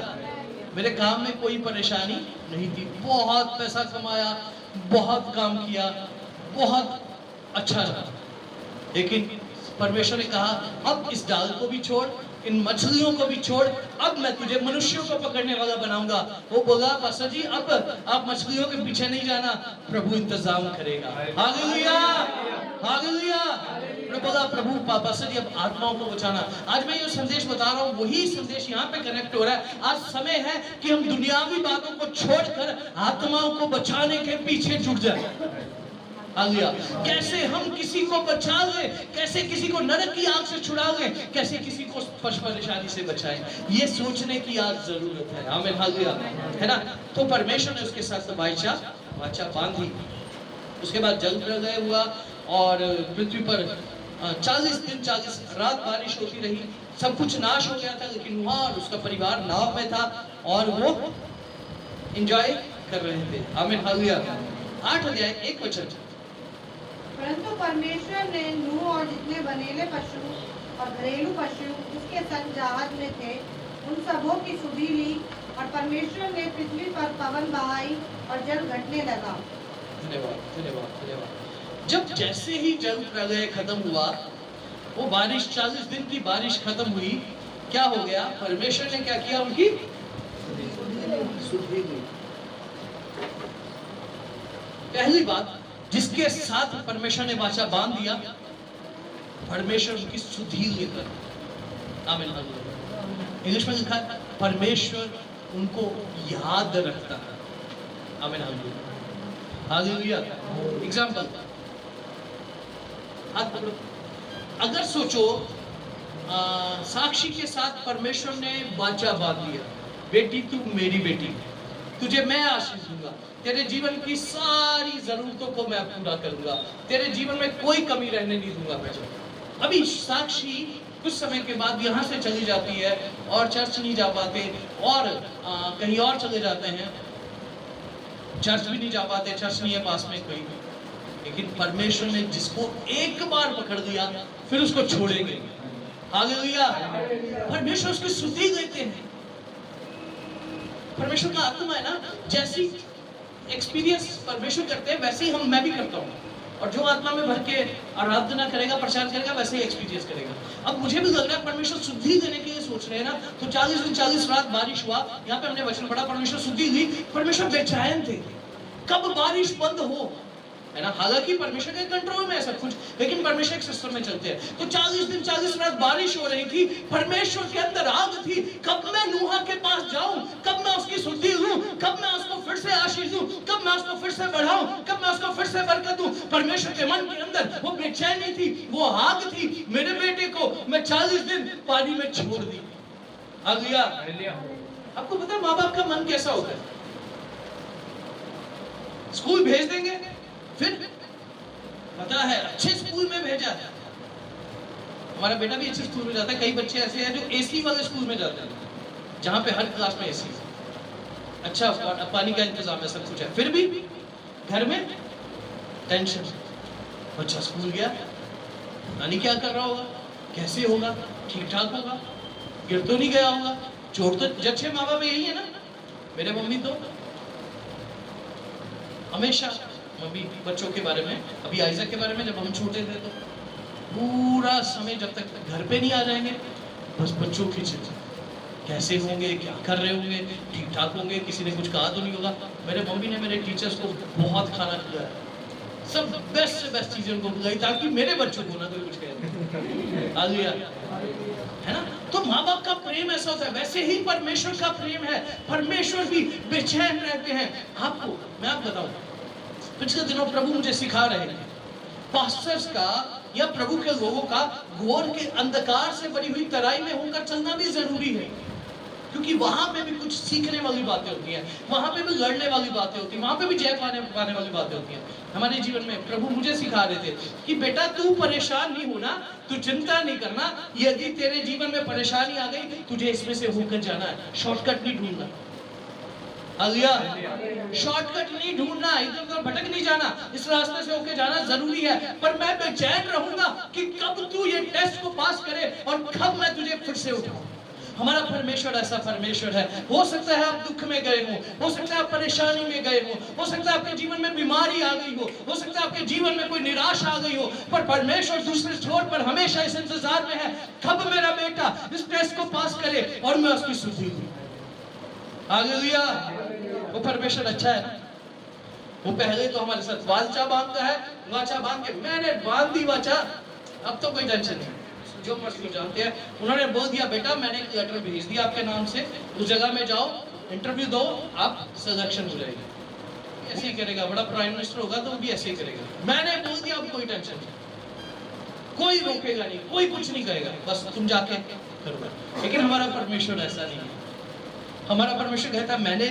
A: मेरे काम में कोई परेशानी नहीं थी, बहुत पैसा कमाया, बहुत काम किया, बहुत अच्छा रहा। लेकिन परमेश्वर ने कहा अब इस जाल को भी छोड़, इन मछलियों को भी छोड़, अब मैं तुझे मनुष्यों को पकड़ने वाला बनाऊंगा। वो बोला पास्टर जी अब आप मछलियों के पीछे नहीं जाना, प्रभु इंतजाम करेगा। Hallelujah, hallelujah. बोला प्रभु पास्टर जी अब आत्माओं को बचाना। आज मैं ये संदेश बता रहा हूँ, वही संदेश यहाँ पे कनेक्ट हो रहा है। आज समय है कि हम दुनियावी बातों को छोड़कर आत्माओं को बचाने के पीछे जुट जाए। हालेलुया। कैसे हम किसी को बचा ले, कैसे किसी को नरक की आग से छुड़ा ले, कैसे किसी को परेशानी से बचाएं, ये सोचने की आज जरूरत है। आमीन। हालेलुया, है ना। तो परमेश्वर ने उसके साथ वाचा बांधी। उसके बाद जल प्रलय हुआ और पृथ्वी पर 40 दिन 40 रात बारिश होती रही। सब कुछ नाश हो गया था, लेकिन नूहा और उसका परिवार नाव में था और वो एंजॉय कर रहे थे। आमीन। हालेलुया। 8 अध्याय 1 वचन।
B: परंतु परमेश्वर ने नूह और जितने बनेले पशु और घरेलू पशु उसके संग जहाज में थे उन सबों की सुधि ली, और परमेश्वर ने पृथ्वी पर पवन बहाई और जल घटने लगा।
A: धन्यवाद, धन्यवाद, धन्यवाद। जब जैसे ही जल प्रलय खत्म हुआ, वो बारिश 40 दिन की बारिश खत्म हुई, क्या हो गया? परमेश्वर ने क्या किया? उनकी सुधि ली। पहली बात, जिसके साथ परमेश्वर ने वाचा बांध दिया, परमेश्वर उनकी सुधि लेकर। आमीन। इंग्लिश में लिखा है परमेश्वर उनको याद रखता है। आमीन। हालेलुया। एग्जाम्पल, हाथ पकड़ो। अगर सोचो साक्षी के साथ परमेश्वर ने वाचा बांध दिया, बेटी तू मेरी बेटी, तुझे मैं आशीष दूंगा, तेरे जीवन की सारी जरूरतों को मैं पूरा करूंगा, तेरे जीवन में कोई कमी रहने नहीं दूंगा मैं। अभी साक्षी कुछ समय के बाद यहाँ से चली जाती है और चर्च नहीं जा पाते और कहीं और चले जाते हैं, चर्च भी नहीं जा पाते, चर्च नहीं है पास में कोई। लेकिन परमेश्वर ने जिसको एक बार पकड़ लिया फिर उसको छोड़ेंगे। हालेलुया। परमेश्वर उसकी सुधि देते हैं। परमेश्वर का आत्मा है ना, जैसी एक्सपीरियंस परमेश्वर करते हैं वैसे ही मैं भी करता हूँ, और जो आत्मा में भर के आराधना करेगा, प्रचार करेगा, वैसे ही एक्सपीरियंस करेगा। अब मुझे भी लग रहा है परमेश्वर शुद्धि देने के लिए सोच रहे हैं ना, तो 40 दिन 40 रात बारिश हुआ। यहाँ पे हमने वचन पढ़ा, परमेश्वर शुद्धि दी। परमेश्वर बेचैन थे कब बारिश बंद हो, है ना। हालांकि परमेश्वर के कंट्रोल में है सब कुछ, लेकिन परमेश्वर एक सिस्टम में चलते हैं। तो 40 दिन 40 रात बारिश हो रही थी, परमेश्वर के अंदर आग थी, कब मैं नूहा के पास जाऊं, कब मैं उसकी शुद्धि लूं, कब मैं उसको फिर से आशीष दूं, कब मैं उसको फिर से बढ़ाऊं, कब मैं उसको फिर से बरकत दूं। परमेश्वर के मन के अंदर वो बेचैनी थी, वो आग थी। मेरे बेटे को मैं 40 दिन पानी में छोड़ दी। हालेलुया। आपको पता है माँ बाप का मन कैसा होता है? स्कूल भेज देंगे, फिर पता है, अच्छे स्कूल में भेजा है। हमारा बेटा भी अच्छे स्कूल में जाता है। कई बच्चे ऐसे हैं जो एसी वाले स्कूल में जाते हैं, जहाँ पे हर क्लास में एसी, अच्छा पानी का इंतजाम है, सब कुछ है, फिर भी घर में टेंशन। बच्चा स्कूल गया, नानी क्या कर रहा होगा, कैसे होगा, ठीक ठाक होगा, गिर तो नहीं गया होगा, चोट तो, जच्चे माँ बाप यही है ना। मेरे मम्मी तो हमेशा, मम्मी बच्चों के बारे में, अभी आइजक के बारे में, जब हम छोटे थे तो पूरा समय जब तक घर पे नहीं आ जाएंगे बस बच्चों की चिंता, कैसे होंगे, क्या कर रहे होंगे, ठीक ठाक होंगे, किसी ने कुछ कहा तो नहीं होगा। मेरे मम्मी ने मेरे टीचर्स को बहुत खाना खिलाया, सब बेस्ट से बेस्ट चीजें उनको खिलाई ताकि मेरे बच्चों को ना कोई कुछ कहे। आ गया है ना। तो माँ बाप का प्रेम ऐसा होता है, वैसे ही परमेश्वर का प्रेम है। परमेश्वर भी बेचैन रहते हैं। आपको मैं आप बताऊं, पिछले दिनों प्रभु मुझे सिखा रहे थे, पास्टर्स का या प्रभु के लोगों का घोर के अंधकार से भरी हुई तराई में होकर चलना भी जरूरी है, क्योंकि वहां पे भी कुछ सीखने वाली बातें होती हैं, वहां पे भी लड़ने वाली बातें होती हैं, वहां पे भी जय पाने वाली बातें होती हैं। हमारे जीवन में प्रभु मुझे सिखा रहे थे कि बेटा तू परेशान नहीं होना, तू चिंता नहीं करना, यदि तेरे जीवन में परेशानी आ गई तुझे इसमें से होकर जाना है, शॉर्टकट नहीं ढूंढना। शॉर्टकट नहीं ढूंढना, इधर उधर भटक नहीं जाना, इस रास्ते से होके जाना जरूरी है। पर मैं बेचैन रहूंगा कि कब तू ये टेस्ट को पास करे और कब मैं तुझे फिर से उठाऊं। हमारा परमेश्वर ऐसा परमेश्वर है। हो सकता है आप दुख में गए हो सकता है आप परेशानी में गए हो सकता है आपके जीवन में बीमारी आ गई हो सकता है आपके जीवन में कोई निराशा आ गई हो, पर परमेश्वर दूसरे छोर पर हमेशा इस इंतजार में है कब मेरा बेटा इस टेस्ट को पास करे और मैं उसकी सुधि दूं। हालेलुया। वो परमेश्वर अच्छा है। वो पहले तो हमारे साथ वाचा बांधता है, वाचा बांध के मैंने बांध दी वाचा, अब तो कोई टेंशन नहीं, जो मर्जी जानते हैं। उन्होंने बोल दिया बेटा मैंने एक लेटर भेज दिया आपके नाम से, उस जगह में जाओ, इंटरव्यू दो, आप सिलेक्शन हो जाएगी। ऐसे ही करेगा, बड़ा प्राइम मिनिस्टर होगा तो वो भी ऐसे ही करेगा। मैंने बोल दिया, अब कोई टेंशन नहीं, कोई रोकेगा नहीं, कोई कुछ नहीं कहेगा, बस तुम जाके करो। लेकिन हमारा परमेश्वर ऐसा नहीं है। हमारा परमेश्वर कहता है मैंने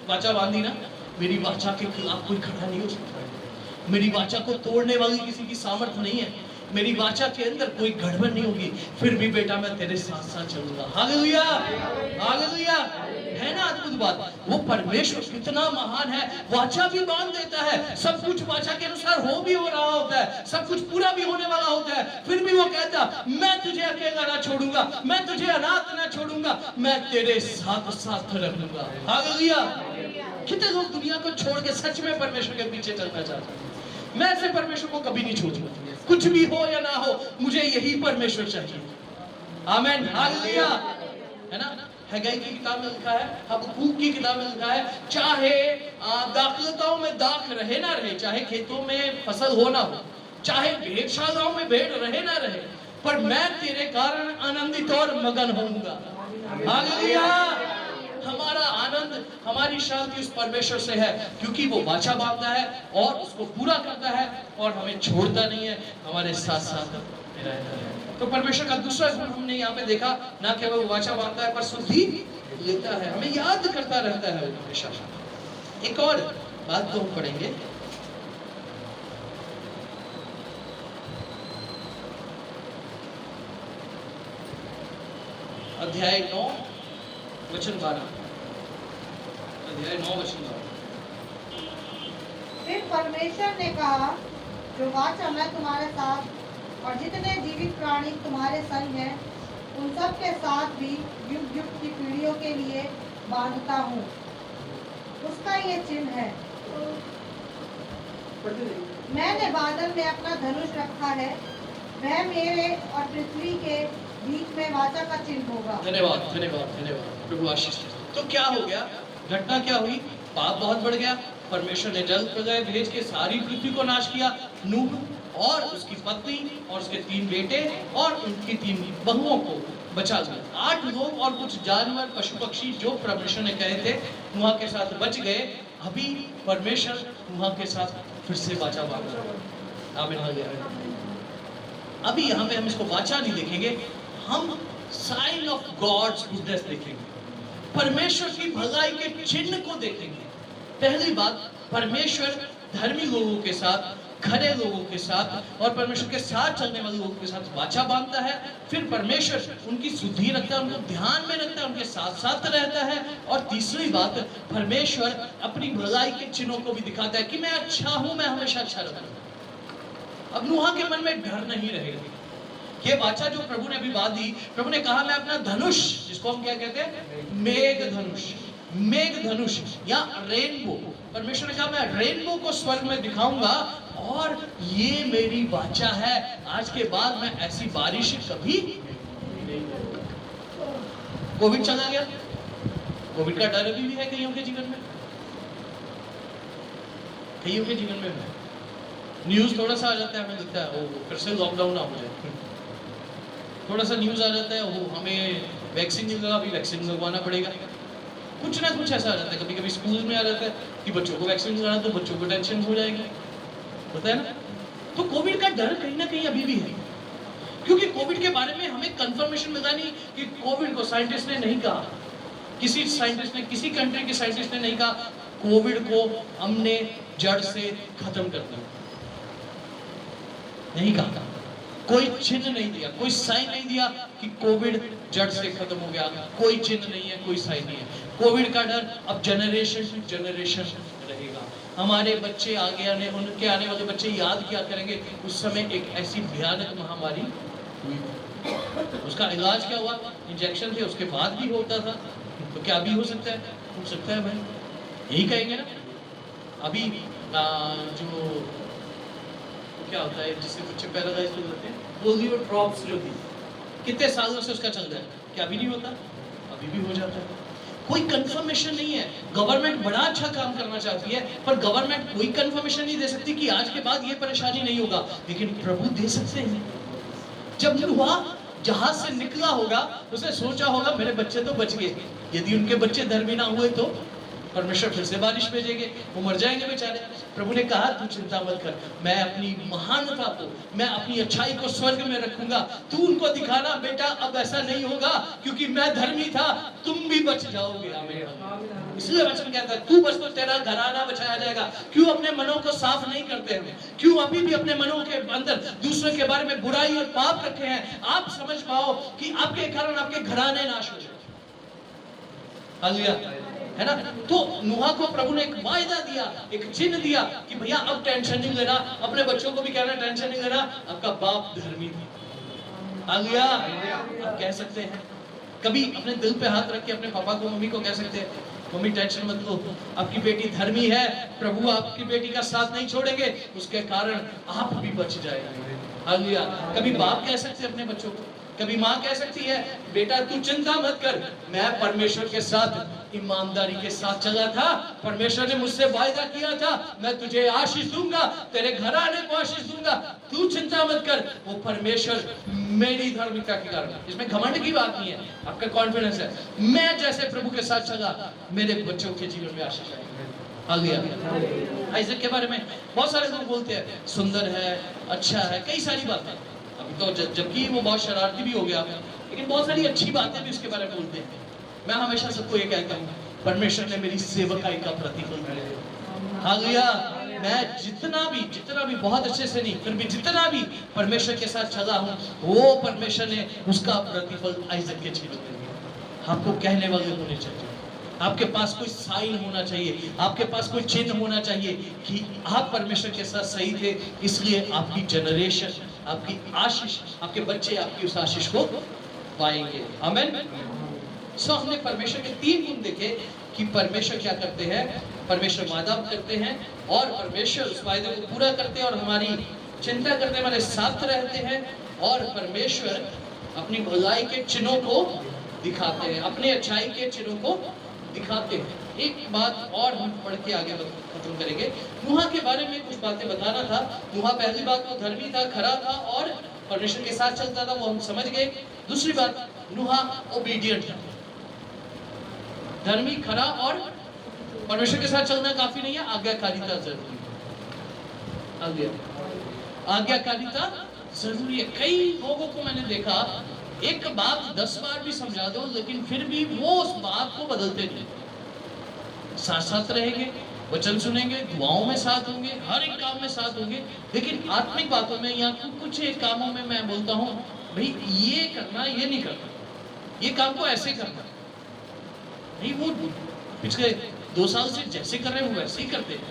A: वाचा बांधी ना, मेरी वाचा के खिलाफ कोई खड़ा नहीं हो सकता। मेरी वाचा को तोड़ने वाली किसी की सामर्थ्य नहीं है। मेरी वाचा के अंदर कोई गड़बड़ नहीं होगी। फिर भी बेटा मैं तेरे साथ साथ चलूंगा। Hallelujah, hallelujah. है ना अद्भुत बात। वो परमेश्वर कितना महान है, वाचा भी बांध देता है, सब कुछ वाचा के अनुसार हो भी हो रहा होता है, सब कुछ पूरा भी होने वाला होता है, फिर भी वो कहता मैं तुझे अकेला ना छोड़ूंगा, मैं तुझे अनाथ ना छोड़ूंगा, मैं तेरे साथ साथ रहूंगा। हालेलुया। कितने लोग दुनिया को छोड़ के सच में परमेश्वर के पीछे चलना चाहते हैं। मैं ऐसे परमेश्वर को कभी नहीं छोड़ूंगा, कुछ भी हो या ना हो, मुझे यही परमेश्वर चाहिए। आमीन, हालेलुया। है ना। हग्गाई की किताब में लिखा है, हबक्कूक की किताब में लिखा है, चाहे दाखलताओं में दाख रहे ना रहे, चाहे खेतों में फसल हो ना हो, चाहे भेड़शालाओं में भेड़ रहे ना रहे, पर मैं तेरे कारण आनंदित और मगन होऊंगा। हालेलुया। हमारा आनंद, हमारी शांति उस परमेश्वर से है, क्योंकि वो वाचा बांधता है और उसको पूरा करता है और हमें छोड़ता नहीं है, हमारे साथ साथ रहता है। तो परमेश्वर का दूसरा गुण हमने यहाँ पे देखा, ना केवल वाचा बांधता है पर सुधि लेता है, हमें याद करता रहता है हमेशा। एक और बात तो हम पढ़ेंगे, अध्याय 9 वचन 12। अध्याय 9 वचन 12।
B: फिर परमेश्वर ने कहा, जो वाचा मैं तुम्हारे साथ और जितने जीवित प्राणी तुम्हारे संग हैं उन सब के साथ भी युग युग की पीढ़ियों के लिए बांधता हूँ, उसका ये चिन्ह है, मैंने बादल में अपना धनुष रखा है, वह मेरे और पृथ्वी के बीच में वाचा का चिन्ह होगा। धन्यवाद, धन्यवाद, धन्यवाद। प्रभु आशीष। तो क्या हो गया, घटना क्या हुई, पाप बहुत बढ़ गया, परमेश्वर ने जल प्रलय भेज के सारी पृथ्वी को नाश किया। नूह और उसकी पत्नी और उसके 3 बेटे और उनकी 3 बहुओं को बचा लिया। 8 लोग और कुछ जानवर पशु पक्षी जो परमेश्वर ने कहे थे नूह के साथ बच गए। अभी परमेश्वर नूह के साथ फिर से वाचा बांध रहा है। आमीन। अभी यहाँ पे हम इसको वाचा नहीं देखेंगे, हम साइन ऑफ गॉड्स गुडनेस देखेंगे, परमेश्वर की भलाई के चिन्ह को देखेंगे। पहली बात, परमेश्वर धर्मी लोगों के साथ
A: खरे लोगों के साथ और परमेश्वर के साथ चलने वाले लोगों के साथ वाचा बांधता है। फिर परमेश्वर उनकी सुधि रखता है, उनको ध्यान में रखता है, उनके साथ साथ रहता है। और तीसरी बात, परमेश्वर अपनी भलाई के चिन्हों को भी दिखाता है कि मैं अच्छा हूं, मैं हमेशा अच्छा रहूंगा। अब नूहा के मन में डर नहीं रहेगा। ये वाचा जो प्रभु ने अभी बात दी, प्रभु ने कहा मैं अपना धनुष, जिसको हम क्या कहते हैं, मेघ धनुष, मेघ धनुष या रेनबो, परमेश्वर ने कहा मैं रेनबो को स्वर्ग में दिखाऊंगा और ये मेरी वाचा है, आज के बाद मैं ऐसी बारिश कभी नहीं। कोविड चला गया, कोविड का डर अभी भी है कईयों के जीवन में, कईयों के जीवन में न्यूज थोड़ा सा आ जाता है, हमें लगता है ओ फिर से लॉकडाउन ना हो जाए, थोड़ा सा न्यूज आ जाता है वो हमें वैक्सीन नहीं लगा, अभी वैक्सीन लगवाना पड़ेगा, कुछ ना कुछ ऐसा आ जाता है। कभी कभी स्कूल में आ जाता है कि बच्चों को वैक्सीन लगाना, तो बच्चों को टेंशन हो जाएगी, होता है ना। तो कोविड का डर कहीं ना कहीं अभी भी है, क्योंकि कोविड के बारे में हमें कंफर्मेशन मिला नहीं कि कोविड को साइंटिस्ट ने नहीं कहा, किसी साइंटिस्ट ने, किसी कंट्री के साइंटिस्ट ने नहीं कहा कोविड को हमने जड़ से खत्म कर दिया, नहीं कहा, कोई चिन्ह नहीं दिया, कोई साइन नहीं दिया कि कोविड जड़ से खत्म हो गया, कोई चिन्ह नहीं है, कोई साइन नहीं है। कोविड का डर अब जनरेशन टू जनरेशन रहेगा। हमारे बच्चे आगे आने, उनके आने वाले बच्चे याद क्या करेंगे उस समय एक ऐसी भयानक महामारी हुई, उसका इलाज क्या हुआ, इंजेक्शन थे, उसके बाद भी होता था, तो क्या अभी हो सकता है, हो सकता है भाई, यही कहेंगे ना। अभी जो क्या होता है जिससे बच्चे पैरालाइज हो जाते हैं, पोलियो ड्रॉप्स जो थी, कितने सालों से उसका चल रहा है, क्या अभी नहीं होता, अभी भी हो जाता है। कोई कंफर्मेशन नहीं है, गवर्नमेंट बड़ा अच्छा काम करना चाहती है पर गवर्नमेंट कोई कंफर्मेशन नहीं दे सकती कि आज के बाद ये परेशानी नहीं होगा, लेकिन प्रभु दे सकते हैं। जब नूहा जहाज से निकला होगा, उसने सोचा होगा मेरे बच्चे तो बच गए, यदि उनके बच्चे धर्मी ना हुए तो परमेश्वर फिर से बारिश भेजेंगे, वो मर जाएंगे बेचारे। प्रभु ने कहा तू चिंता मत कर, मैं अपनी महानता को, मैं अपनी अच्छाई को स्वर्ग में रखूंगा, तू उनको दिखाना बेटा अब ऐसा नहीं होगा, क्योंकि मैं धर्मी था, तुम भी बच जाओगे। आमीन। इसलिए वचन कहता है तू बच तो तेरा घराना बचाया जाएगा। क्यों अपने मनों को साफ नहीं करते हैं, क्यों अभी भी अपने मनों के अंदर दूसरों के बारे में बुराई और पाप रखे हैं, आप समझ पाओ कि आपके कारण आपके घराने नाश हो जाए। हालेलुया, है ना। तो नूहा को प्रभु ने एक वायदा दिया, एक चिन्ह दिया कि भैया अब टेंशन नहीं लेना, अपने बच्चों को भी कहना टेंशन नहीं लेना, आपका बाप धर्मी था। हालेलुया, आप कह सकते हैं, कभी अपने दिल पे हाथ रख के अपने पापा को, मम्मी को कह सकते हैं मम्मी टेंशन मत लो, आपकी बेटी धर्मी है, प्रभु आपकी बेटी का साथ नहीं छोड़ेंगे, उसके कारण आप भी बच जाएंगे। हालेलुया। कभी बाप कह सकते हैं अपने बच्चों को, कभी माँ कह सकती है बेटा तू चिंता मत कर, मैं परमेश्वर के साथ ईमानदारी के साथ चला था, परमेश्वर ने मुझसे वायदा किया था मैं तुझे आशीष दूंगा, तेरे घराने को आशीष दूंगा, तू चिंता मत कर, वो परमेश्वर मेरी धार्मिकता के कारण, इसमें घमंड की बात नहीं है, आपका कॉन्फिडेंस है, मैं जैसे प्रभु के साथ चला मेरे बच्चों के जीवन में आशीष आएगी। हालेलुया। आइजक के बारे में बहुत सारे लोग बोलते हैं सुंदर है, अच्छा है, कई सारी बातें, अभी तो जबकि वो बहुत शरारती भी हो गया, लेकिन बहुत सारी अच्छी बातें भी उसके बारे में बोलते हैं। मैं हमेशा सबको ये कहता हूँ परमेश्वर ने मेरी सेवकाई का प्रतिफल दिया। हालेलुया। मैं जितना भी बहुत अच्छे से नहीं, फिर भी जितना भी परमेश्वर के साथ चला हूँ, वो परमेश्वर ने उसका प्रतिफल आइजक के जीवन में दिया। आपको कहने वाले होने चाहिए, आपके पास कोई साइन होना चाहिए, आपके पास कोई चिन्ह होना चाहिए कि आप परमेश्वर के साथ सही थे, इसलिए आपकी जनरेशन, आपकी आशीष, आपके बच्चे आपकी उस आशीष को पाएंगे। आमीन। सो हमने परमेश्वर के 3 गुण देखे कि परमेश्वर क्या करते हैं, परमेश्वर वादा करते हैं और परमेश्वर उस वायदे को पूरा करते हैं और हमारी चिंता करने वाले साथ रहते हैं, और परमेश्वर अपनी भलाई के चिन्हों को दिखाते हैं, अपने अच्छाई के चिन्हों को दिखाते हैं। एक बात और हम पढ़ के आगे खत्म करेंगे। नूहा के बारे में कुछ बातें बताना था। नूहा पहली बात वो धर्मी था, खरा था और परमेश्वर के साथ चलता था, वो हम समझ गए। दूसरी बात, नूहा ओबीडिएंट था, धर्मी, खरा और परमेश्वर के साथ चलना काफी नहीं है, आज्ञाकारिता जरूरी है। आज्ञाकारिता जरूरी है। कई लोगों को मैंने देखा एक बात 10 बार भी समझा दो, लेकिन फिर भी वो उस बात को बदलते नहीं, साथ साथ रहेंगे, वचन सुनेंगे, दुआओं में साथ होंगे, हर एक काम में साथ होंगे, लेकिन आत्मिक बातों में या कुछ एक कामों में मैं बोलता हूँ भाई ये करना, ये नहीं करना, ये काम को ऐसे करना नहीं। वो पिछले 2 साल से जैसे कर रहे हैं वो वैसे ही करते हैं,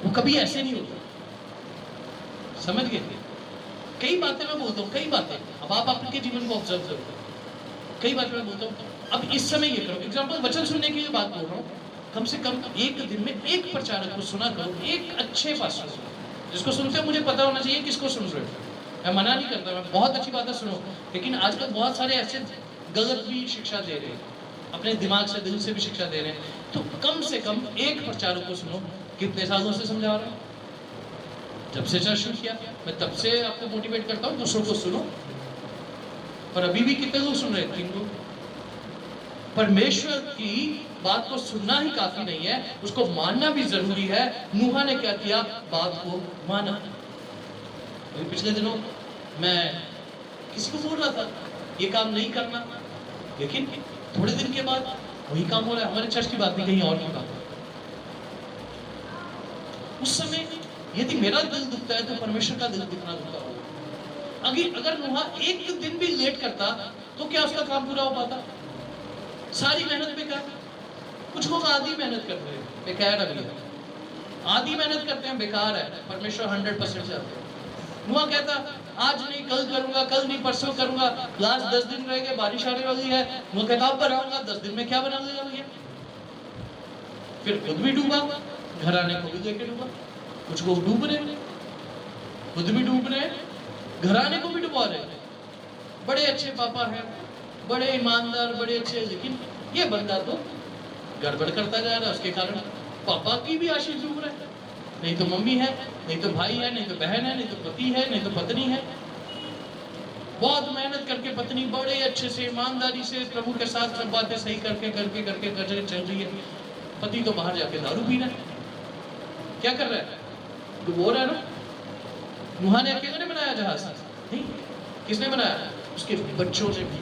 A: वो कभी ऐसे नहीं होता। समझ गए? कई बातें मैं बोलता हूँ, कई बातें अब आप अपने जीवन को ऑब्जर्व करो। कई बातें मैं बोलता हूँ अब इस समय ये करो। एग्जाम्पल वचन सुनने की बात बोल रहा हूँ, कम से कम एक दिन में एक प्रचारक को सुना करो, एक अच्छे पास्टर को जिसको सुनते हो मुझे पता होना चाहिए किसको सुन रहे हो। मैं मना नहीं करता, मैं बहुत अच्छी बातें सुनो, लेकिन आजकल बहुत सारे ऐसे गलत भी शिक्षा दे रहे हैं, अपने दिमाग से दिल से भी शिक्षा दे रहे हैं। तो कम से कम एक प्रचारक को सुनो। कितने सालों से समझा रहा हूँ, जब से चर्च शुरू किया मैं तब से आपको मोटिवेट करता हूँ दूसरों को सुनो। पर अभी भी कितने लोग सुन रहे हैं? 3 लोग। परमेश्वर की बात को सुनना ही काफी नहीं है, उसको मानना भी जरूरी है। नूहा ने क्या किया? बात को माना। अभी पिछले दिनों मैं किसी को बोल रहा था ये काम नहीं करना, लेकिन थोड़े दिन के बाद वही काम हो रहा है। हमारे चर्च की बात नहीं, कहीं और की बात। उस समय यदि मेरा दिल दुखता है तो परमेश्वर का दिल कितना दुखता होगा। अगर नूहा एक दिन भी लेट करता तो क्या उसका काम पूरा हो पाता? सारी मेहनत बेकार। कुछ लोग आधी मेहनत करते हैं, बेकार है। आधी मेहनत करते हैं, बेकार है। परमेश्वर 100% चाहते हैं। नूहा कहता आज नहीं कल करूंगा, कल नहीं परसों करूंगा, लास्ट 10 दिन रह गए, बारिश आने वाली है। नूहा कहता अब बनाऊंगा, 10 दिन में क्या बना लेगा भैया। फिर खुद भी डूबा, घर आने को भी लेके डूबा। कुछ लोग डूब रहे, खुद भी डूब रहे, घराने को भी डुबा रहे। बड़े अच्छे पापा हैं, बड़े ईमानदार, बड़े अच्छे, लेकिन ये बंदा तो गड़बड़ करता जा रहा है। उसके कारण पापा की भी आशीष डूब रहा है। नहीं तो मम्मी है, नहीं तो भाई है, नहीं तो बहन है, नहीं तो पति है, नहीं तो पत्नी है। बहुत मेहनत करके पत्नी बड़े अच्छे से ईमानदारी से प्रभु के साथ सब बातें सही करके चल रही है। पति तो बाहर जाके दारू पी रहा है। क्या कर रहा है? डुबो रहा है ना। नूहा ने अकेले ने बनाया जहाज? नहीं, किसने बनाया? उसके बच्चों ने भी,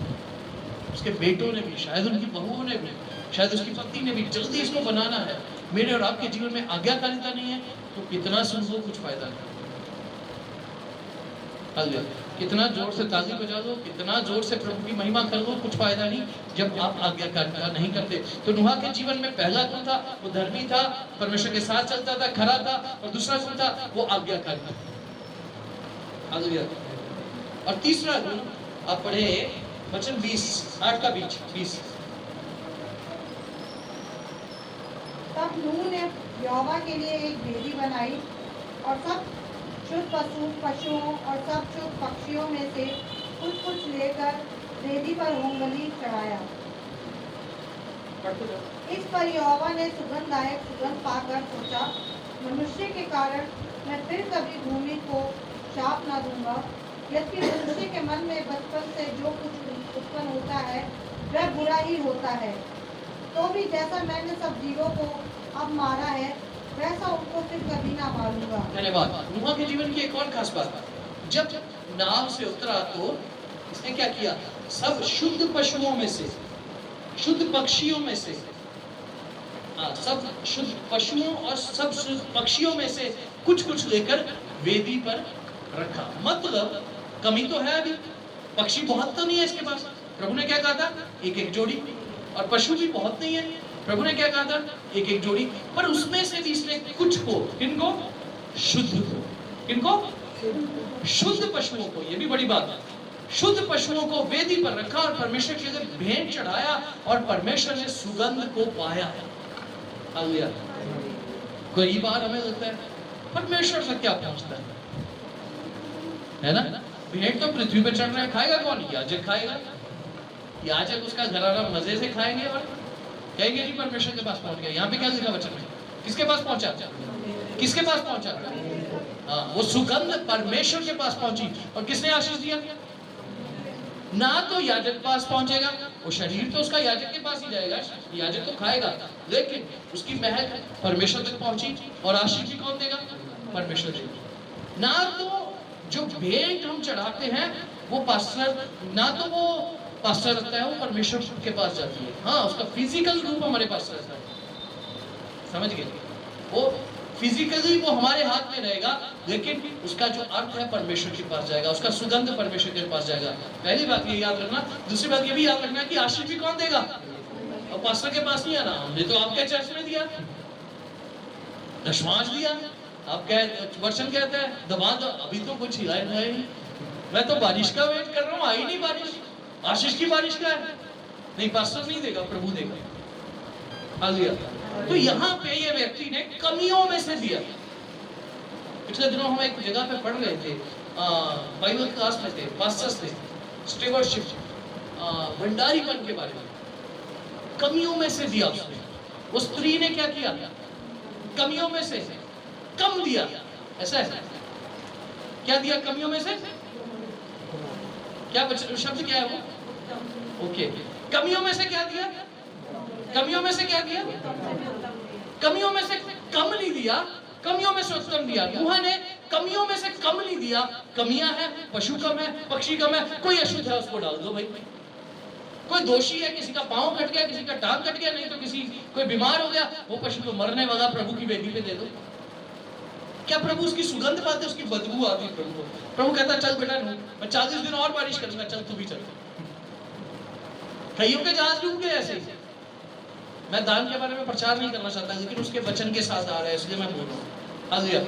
A: उसके बेटों ने भी, शायद उनकी बहुओं ने भी, शायद उसकी पत्नी ने भी। जल्दी इसको बनाना है। मेरे और आपके जीवन में आज्ञाकारिता नहीं है तो कितना सुन लो कुछ फायदा नहीं। कितना जोर से ताली बजा लो, कितना जोर से प्रभु की महिमा कर लो, कुछ फायदा नहीं जब आप आज्ञाकारिता नहीं करते। तो नूहा के जीवन में पहला गुण था वो धर्मी था, परमेश्वर के साथ चलता था, खरा था। और दूसरा गुण था वो आज्ञाकारी था। और तीसरा गुण आप पढ़े वचन 20:8 का 20।
B: तब नूह ने यहोवा के लिए एक वेदी बनाई और सब शुद्ध पशुओं और सब शुद्ध पक्षियों में से कुछ लेकर वेदी पर होमबलि चढ़ाया। इस पर यहोवा ने सुगंधदायक सुगंध पाकर सोचा, मनुष्य के कारण मैं फिर कभी भूमि को शाप न दूंगा। यद्यपि मनुष्य के मन में बचपन से जो कुछ उत्पन्न होता है वह बुरा ही होता है, तो भी जैसा मैंने सब जीवों को अब मारा है वैसा उनको फिर कभी ना मारूंगा।
A: धन्यवाद। नूहा के जीवन की एक और खास बात, जब नाव से उतरा तो इसने क्या किया? सब शुद्ध पशुओं में से, शुद्ध पक्षियों में से, सब शुद्ध पशुओं और सब शुद्ध पक्षियों में से कुछ लेकर वेदी पर रखा। मतलब कमी तो है, अभी पक्षी बहुत तो नहीं है इसके पास। प्रभु ने क्या कहा था? एक जोड़ी। और पशु भी बहुत नहीं है। प्रभु ने क्या कहा था? एक जोड़ी। पर उसमें से भी इसने कुछ को, किनको? शुद्ध को। किनको? शुद्ध पशुओं को। ये भी बड़ी बात है। शुद्ध पशुओं को वेदी पर रखा और परमेश्वर के लिए भेंट चढ़ाया और परमेश्वर ने सुगंध को पाया। हालेलुया। कई बार हमें लगता है परमेश्वर से क्या पहुंचता है ना? भेंट तो पृथ्वी पर चढ़ रहा है, खाएगा कौन? याजक खाएगा। याजक उसका घराना मजे से खाएंगे और कहेंगे नहीं परमेश्वर के पास पहुंच गया। यहाँ पे क्या लिखा वचन में? किसके पास पहुंचा? किसके पास पहुंचा? हाँ, वो सुगंध परमेश्वर के पास पहुंची। और किसने आशीष दिया? ना तो याजक के पास पहुंचेगा, वो शरीर तो उसका याजक के पास ही जाएगा, याजक तो खाएगा, लेकिन उसकी महक परमेश्वर तक पहुंची। और आशीष भी कौन देगा? परमेश्वर देगा। ना तो जो भेंट हम चढ़ाते हैं वो पास्टर, ना तो वो पास्टर रखता है, वो परमेश्वर के पास जाती है। हाँ, उसका फिजिकल रूप हमारे पास रहता है। समझ गए? वो फिजिकली वो हमारे हाथ में रहेगा, लेकिन उसका जो अर्थ है परमेश्वर के पास जाएगा, उसका सुगंध परमेश्वर के पास जाएगा। पहली बात ये याद रखना। दूसरी बात ये भी याद रखना कि आशीष भी कौन देगा? और पास्टर के पास नहीं आना, हमने तो आपके चर्च में दिया, दशमांश दिया, आप कह वचन कहता है दबा दो, अभी तो कुछ हिला नहीं, मैं तो बारिश का वेट कर रहा हूँ, आई नहीं बारिश, आशीष की बारिश का है, नहीं पास्टर नहीं देगा, प्रभु देगा। हालेलुया। तो यहाँ पे ये व्यक्ति ने कमियों में से दिया। पिछले दिनों हम एक जगह पे पढ़ रहे थे, बाइबल क्लास में थे, पास्टर्स थे, स्टीवर्डशिप, भंडारीपन के बारे में। कमियों में से दिया उसने। उस स्त्री ने क्या किया? कमियों में से कम दिया। ऐसा है, क्या दिया? कमियों में से क्या शब्द क्या है वो? ओके, कमियों में से क्या दिया? कमियों में से क्या दिया? कमियों में से कम नहीं दिया, कमियों में से उत्तम दिया। नूह ने कमियों में से कम नहीं दिया। कमियां हैं, पशु कम है, पक्षी कम है, कोई अशुद्ध है उसको डाल दो भाई। कोई दोषी है, किसी का पांव कट गया, किसी का टांग कट गया, नहीं तो किसी कोई बीमार हो गया, वो पशु तो मरने वाला, प्रभु की वेदी पे दे दो। क्या प्रभु उसकी सुगंध पाते? उसकी बदबू आती प्रभु को। प्रभु कहता चल बेटा, मैं 40 दिन और बारिश करूंगा, चल तू भी चल। कईयों के जहाज डूब गए ऐसे ही। मैं दान के बारे में प्रचार नहीं करना चाहता, लेकिन उसके वचन के साथ आ रहा है, इसलिए मैं बोल रहा हूँ। हालेलुया।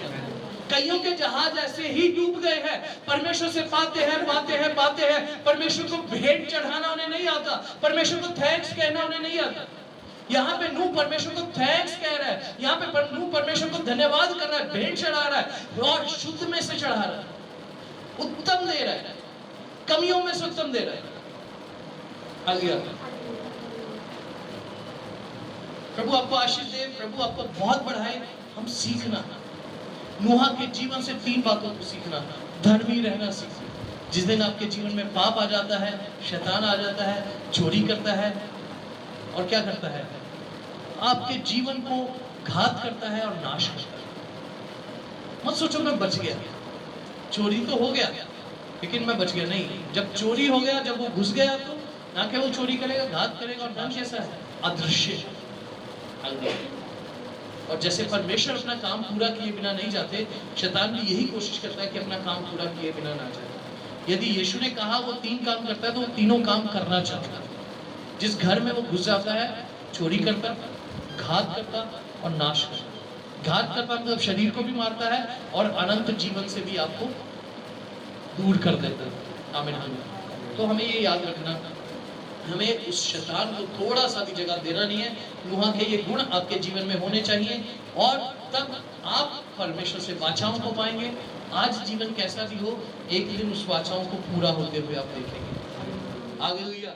A: कईयों के जहाज ऐसे ही डूब गए हैं। परमेश्वर से पाते हैं, परमेश्वर को भेंट चढ़ाना उन्हें नहीं आता, परमेश्वर को थैंक्स कहना उन्हें नहीं आता। यहाँ पे नूह परमेश्वर को थैंक्स कह रहा है, यहाँ पे नूह परमेश्वर को धन्यवाद कर रहा है, भेंट चढ़ा रहा है और शुद्ध में से चढ़ा रहा है, उत्तम दे रहा है, कमियों में से उत्तम दे रहा है। हालेलुया। प्रभु आपको आशीष दे, प्रभु आपको बहुत बढ़ाए। हम सीखना, नूह के जीवन से 3 बातों को सीखना। धर्मी रहना सीखना। जिस दिन आपके जीवन में पाप आ जाता है, शैतान आ जाता है, चोरी करता है और क्या करता है, आपके जीवन को घात करता है और नाश करता है। मत सोचो मैं बच गया, चोरी तो हो गया लेकिन मैं बच गया, नहीं। जब चोरी हो गया, जब वो घुस गया, तो ना केवल चोरी करेगा, घात करेगा, और धन कैसा है? अदृश्य। और जैसे परमेश्वर अपना काम पूरा किए बिना नहीं जाते, शैतान भी यही कोशिश करता है कि अपना काम पूरा किए बिना ना जाए। यदि यीशु ने कहा वो 3 काम करता है, तो वो तीनों काम करना चाहता है। जिस घर में वो घुस जाता है, चोरी करता, घात करता और नाश करता। घात करता मतलब शरीर को भी मारता है और अनंत जीवन से भी आपको दूर कर देता है। आमीन। तो हमें ये याद रखना, हमें उस शैतान को थोड़ा सा भी जगह देना नहीं है। नूह के ये गुण आपके जीवन में होने चाहिए और तब आप परमेश्वर से वाचाओं को पाएंगे। आज जीवन कैसा भी हो, एक दिन उस वाचाओं को पूरा होते हुए आप देखेंगे। हालेलुया।